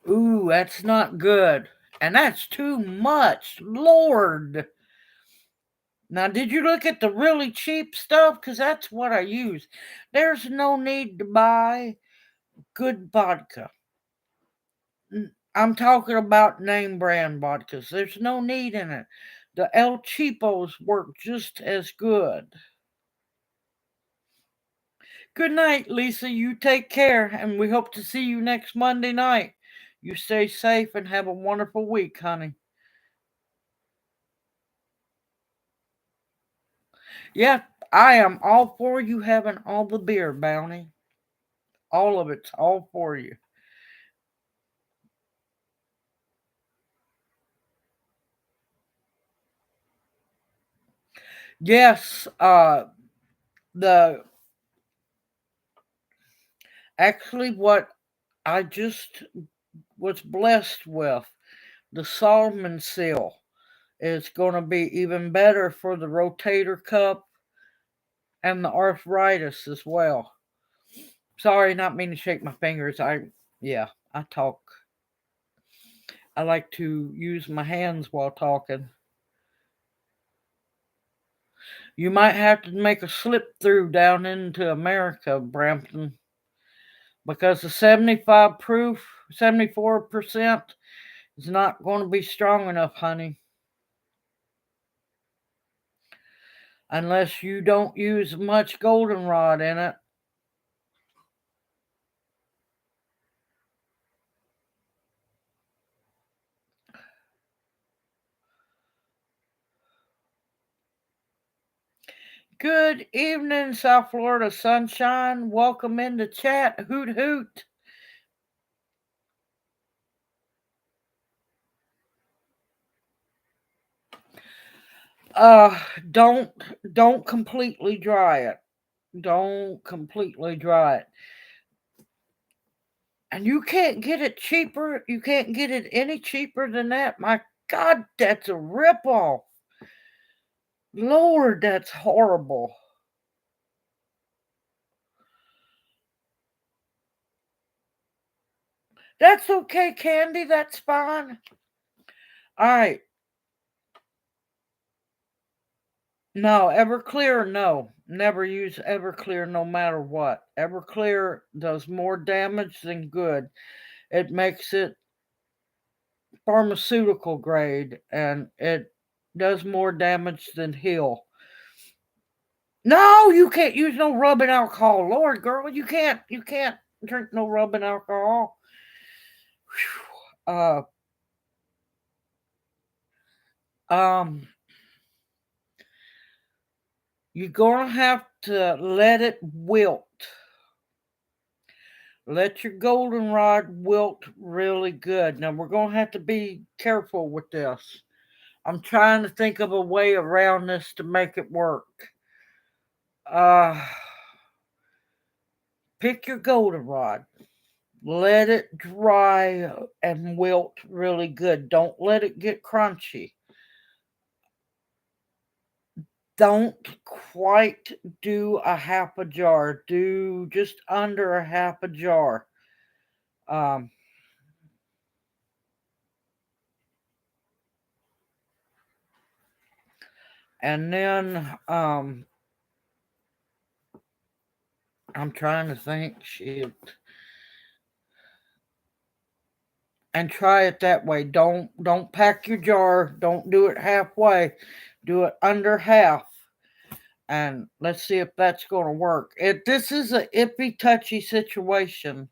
[SPEAKER 1] Ooh, that's not good. And that's too much. Lord. Now, did you look at the really cheap stuff? Because that's what I use. There's no need to buy good vodka. I'm talking about name brand vodkas. There's no need in it. The El Cheapos work just as good. Good night, Lisa. You take care, and we hope to see you next Monday night. You stay safe and have a wonderful week, honey. Yeah, I am all for you having all the beer, Bounty. All of it's all for you. Yes, the actually what I just was blessed with, the Solomon seal, is going to be even better for the rotator cuff and the arthritis as well. Sorry, not mean to shake my fingers. Yeah, I talk. I like to use my hands while talking. You might have to make a slip through down into America, Brampton, because the 75 proof, 74% is not going to be strong enough, honey. Unless you don't use much goldenrod in it. Good evening, South Florida sunshine. Welcome into chat. Hoot hoot. Uh, don't don't completely dry it. Don't completely dry it. And you can't get it cheaper. You can't get it any cheaper than that. My God, that's a ripoff. Lord, that's horrible. That's okay, Candy. That's fine. All right. No, Everclear, no. Never use Everclear no matter what. Everclear does more damage than good. It makes it pharmaceutical grade and it does more damage than heal. No, you can't use no rubbing alcohol. Lord, girl, you can't drink no rubbing alcohol. Whew. Um you're gonna have to let it wilt. Let your goldenrod wilt really good. Now we're gonna have to be careful with this. I'm trying to think of a way around this to make it work. Uh Pick your goldenrod. Let it dry and wilt really good. Don't let it get crunchy. Don't quite do a half a jar. Do just under a half a jar. Um, and then I'm trying to think. Shit. And try it that way. Don't pack your jar. Don't do it halfway. Do it under half. And let's see if that's going to work. This is a iffy, touchy situation.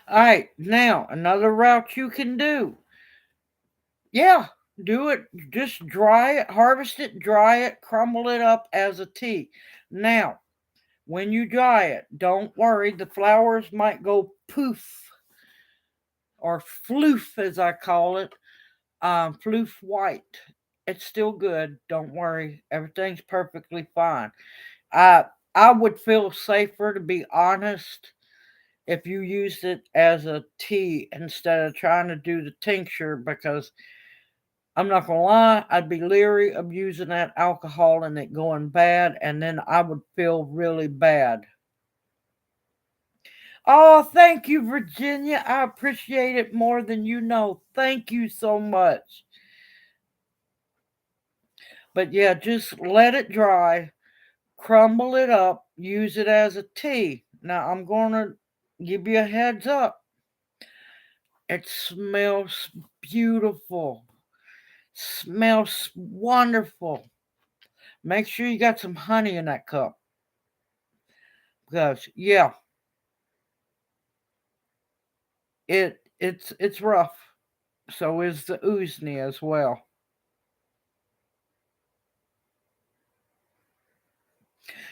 [SPEAKER 1] All right, now another route you can do. Yeah, do it. Just dry it, harvest it, dry it, crumble it up as a tea. Now, when you dry it, don't worry, the flowers might go poof or floof, as I call it, floof white. It's still good. Don't worry, everything's perfectly fine. I I would feel safer, to be honest, if you used it as a tea instead of trying to do the tincture, because I'm not gonna lie, I'd be leery of using that alcohol and it going bad, and then I would feel really bad. Oh, thank you, Virginia. I appreciate it more than you know. Thank you so much. But yeah, just let it dry, crumble it up, use it as a tea. Now, I'm gonna give you a heads up. It smells beautiful. Smells wonderful. Make sure you got some honey in that cup. Because yeah, it's rough. So is the oozni as well.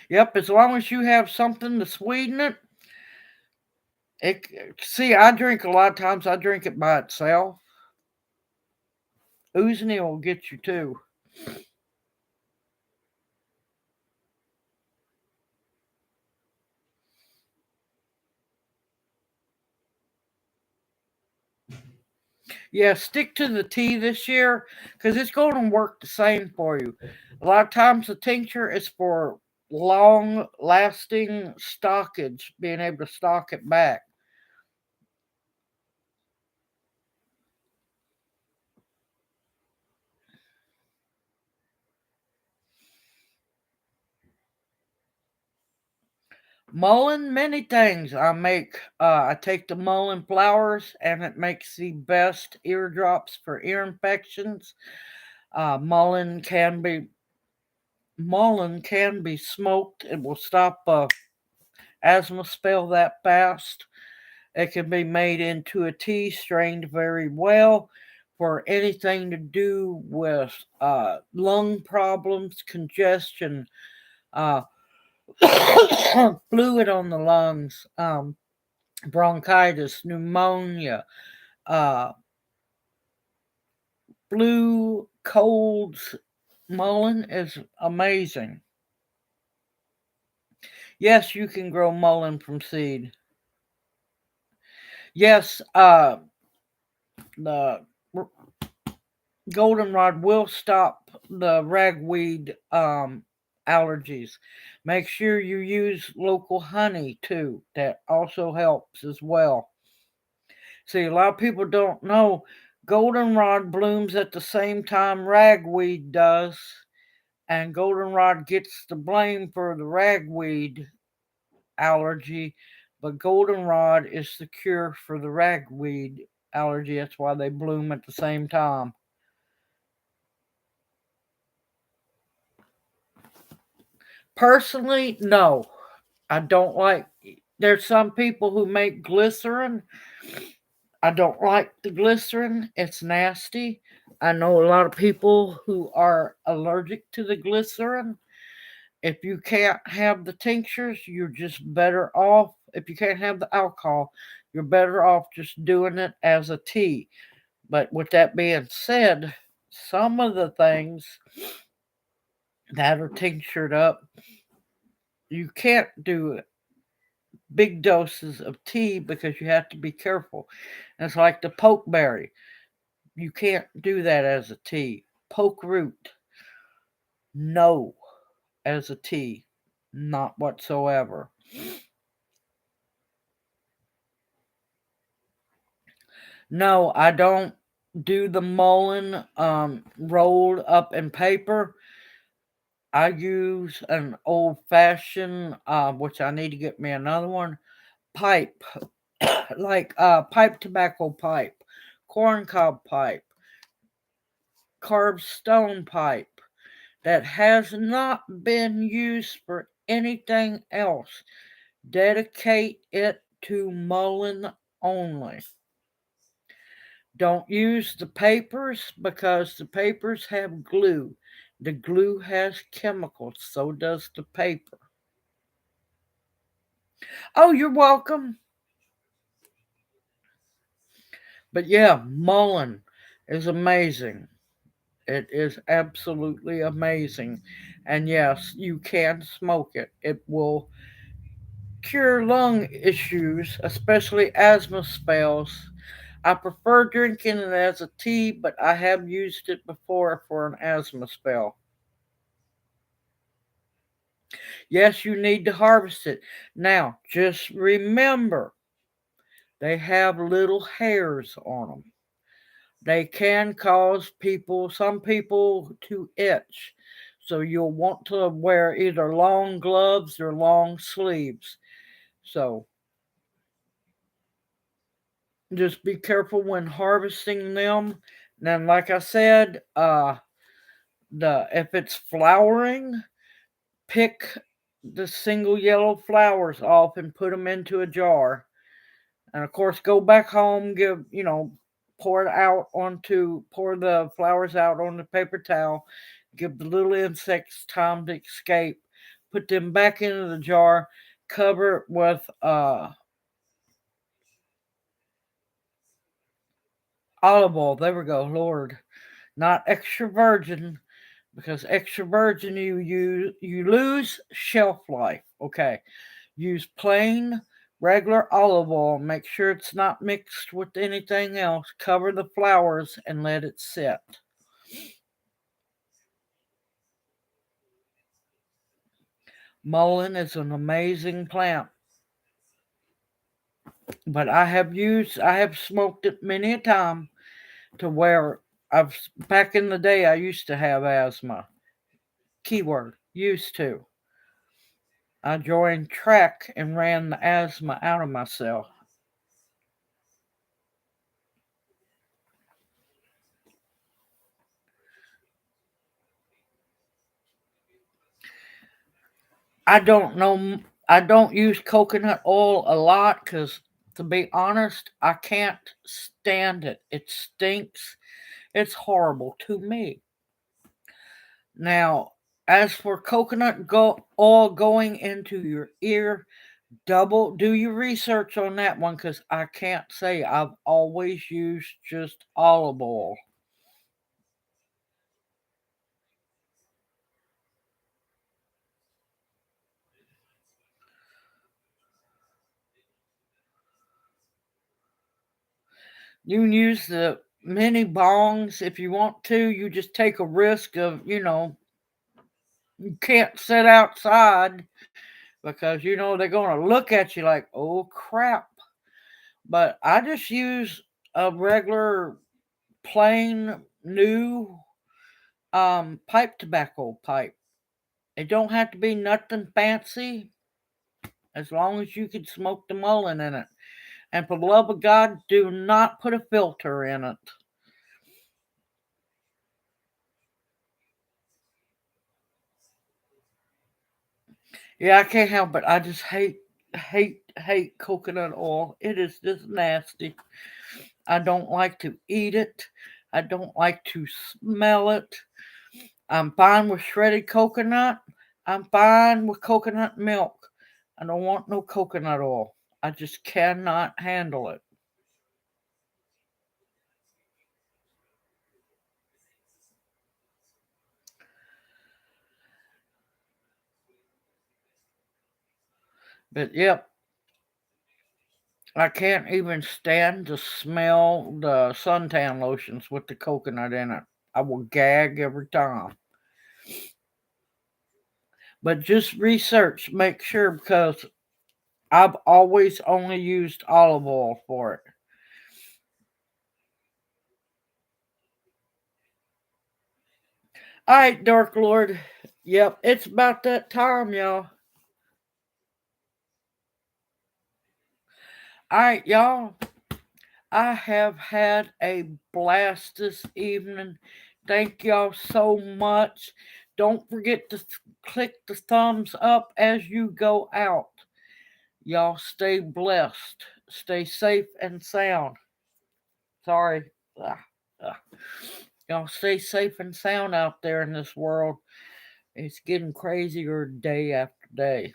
[SPEAKER 1] Yep, as long as you have something to sweeten it. See, I drink a lot of times. I drink it by itself. Oozni will get you too. Yeah, stick to the tea this year because it's going to work the same for you. A lot of times the tincture is for long lasting stockage, being able to stock it back. Mullein, many things I make. I take the mullein flowers and it makes the best eardrops for ear infections. Uh, mullein can be mullein can be smoked. It will stop asthma spell that fast. It can be made into a tea strained very well for anything to do with lung problems, congestion, uh, fluid on the lungs, bronchitis, pneumonia, uh, flu, colds. Mullein is amazing. Yes, you can grow mullein from seed. Yes, the goldenrod will stop the ragweed allergies. Make sure you use local honey too. That also helps as well. See, a lot of people don't know goldenrod blooms at the same time ragweed does, and goldenrod gets the blame for the ragweed allergy, but goldenrod is the cure for the ragweed allergy. That's why they bloom at the same time. Personally, no. I don't like. There's some people who make glycerin. I don't like the glycerin. It's nasty. I know a lot of people who are allergic to the glycerin. If you can't have the tinctures, you're just better off. If you can't have the alcohol, you're better off just doing it as a tea. But with that being said, some of the things that are tinctured up, you can't do big doses of tea because you have to be careful. And it's like the pokeberry. You can't do that as a tea. Poke root, no, as a tea, not whatsoever. No, I don't do the mullein rolled up in paper. I use an old fashioned, which I need to get me another one, pipe, like pipe tobacco pipe, corncob pipe, carved stone pipe that has not been used for anything else. Dedicate it to mullein only. Don't use the papers because the papers have glue. The glue has chemicals, so does the paper. Oh, you're welcome. But yeah, mullein is amazing. It is absolutely amazing. And yes, you can smoke it. It will cure lung issues, especially asthma spells. I prefer drinking it as a tea, but I have used it before for an asthma spell. Yes, you need to harvest it. Now, just remember, they have little hairs on them. They can cause some people to itch. So you'll want to wear either long gloves or long sleeves. So just be careful when harvesting them. Then, like I said, the if it's flowering, pick the single yellow flowers off and put them into a jar. And of course, go back home, pour the flowers out on the paper towel, give the little insects time to escape, put them back into the jar, cover it with olive oil. There we go, Lord. Not extra virgin, because extra virgin you lose shelf life. Okay. Use plain Regular olive oil. Make sure it's not mixed with anything else. Cover the flowers and let it sit. Mullein is an amazing plant, but I have smoked it many a time to where back in the day I used to have asthma. Keyword, used to. I joined track and ran the asthma out of myself. I don't know. I don't use coconut oil a lot because, to be honest, I can't stand it. It stinks. It's horrible to me. Now, as for oil going into your ear, do your research on that one because I can't say. I've always used just olive oil. You can use the mini bongs if you want to. You just take a risk of, you can't sit outside because, they're going to look at you like, oh crap. But I just use a regular, plain, new pipe tobacco pipe. It don't have to be nothing fancy as long as you can smoke the mullein in it. And for the love of God, do not put a filter in it. Yeah, I can't help it. I just hate coconut oil. It is just nasty. I don't like to eat it. I don't like to smell it. I'm fine with shredded coconut. I'm fine with coconut milk. I don't want no coconut oil. I just cannot handle it. But yep, I can't even stand to smell the suntan lotions with the coconut in it. I will gag every time. But just research, make sure because I've always only used olive oil for it. All right, Dark Lord. Yep, it's about that time, y'all. All right, y'all. I have had a blast this evening. Thank y'all so much. Don't forget to click the thumbs up as you go out. Y'all stay blessed. Stay safe and sound. Sorry. Ah, ah. Y'all stay safe and sound out there in this world. It's getting crazier day after day.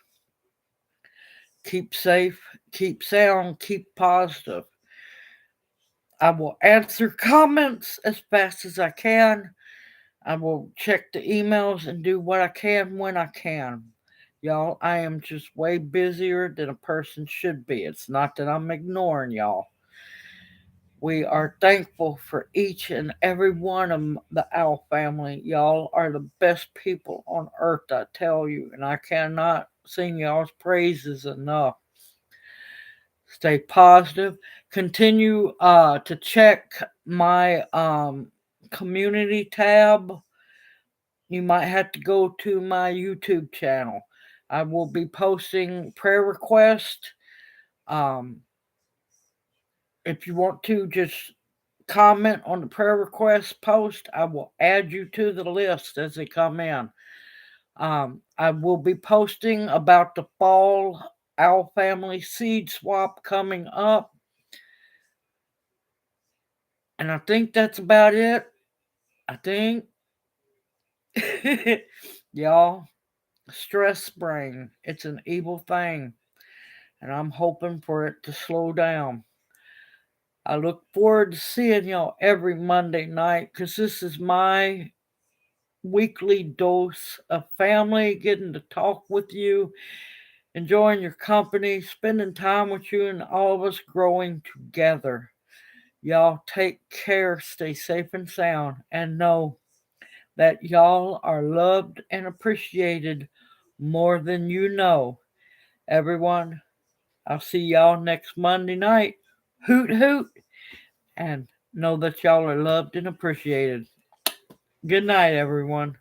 [SPEAKER 1] Keep safe, keep sound, keep positive. I will answer comments as fast as I can. I will check the emails and do what I can when I can. Y'all, I am just way busier than a person should be. It's not that I'm ignoring y'all. We are thankful for each and every one of the Owl family. Y'all are the best people on earth, I tell you, and I cannot sing y'all's praises enough. Stay positive. Continue to check my community tab. You might have to go to my YouTube channel. I will be posting prayer requests. Um, if you want to just comment on the prayer request post, I will add you to the list as they come in. I will be posting about the fall Owl Family seed swap coming up. And I think that's about it. I think. Y'all, stress brain, it's an evil thing. And I'm hoping for it to slow down. I look forward to seeing y'all every Monday night because this is my weekly dose of family, getting to talk with you enjoying your company, spending time with you, and all of us growing together. Y'all take care, stay safe and sound, and know that y'all are loved and appreciated more than you know. Everyone, I'll see y'all next Monday night. Hoot hoot, and know that y'all are loved and appreciated. Good night, everyone.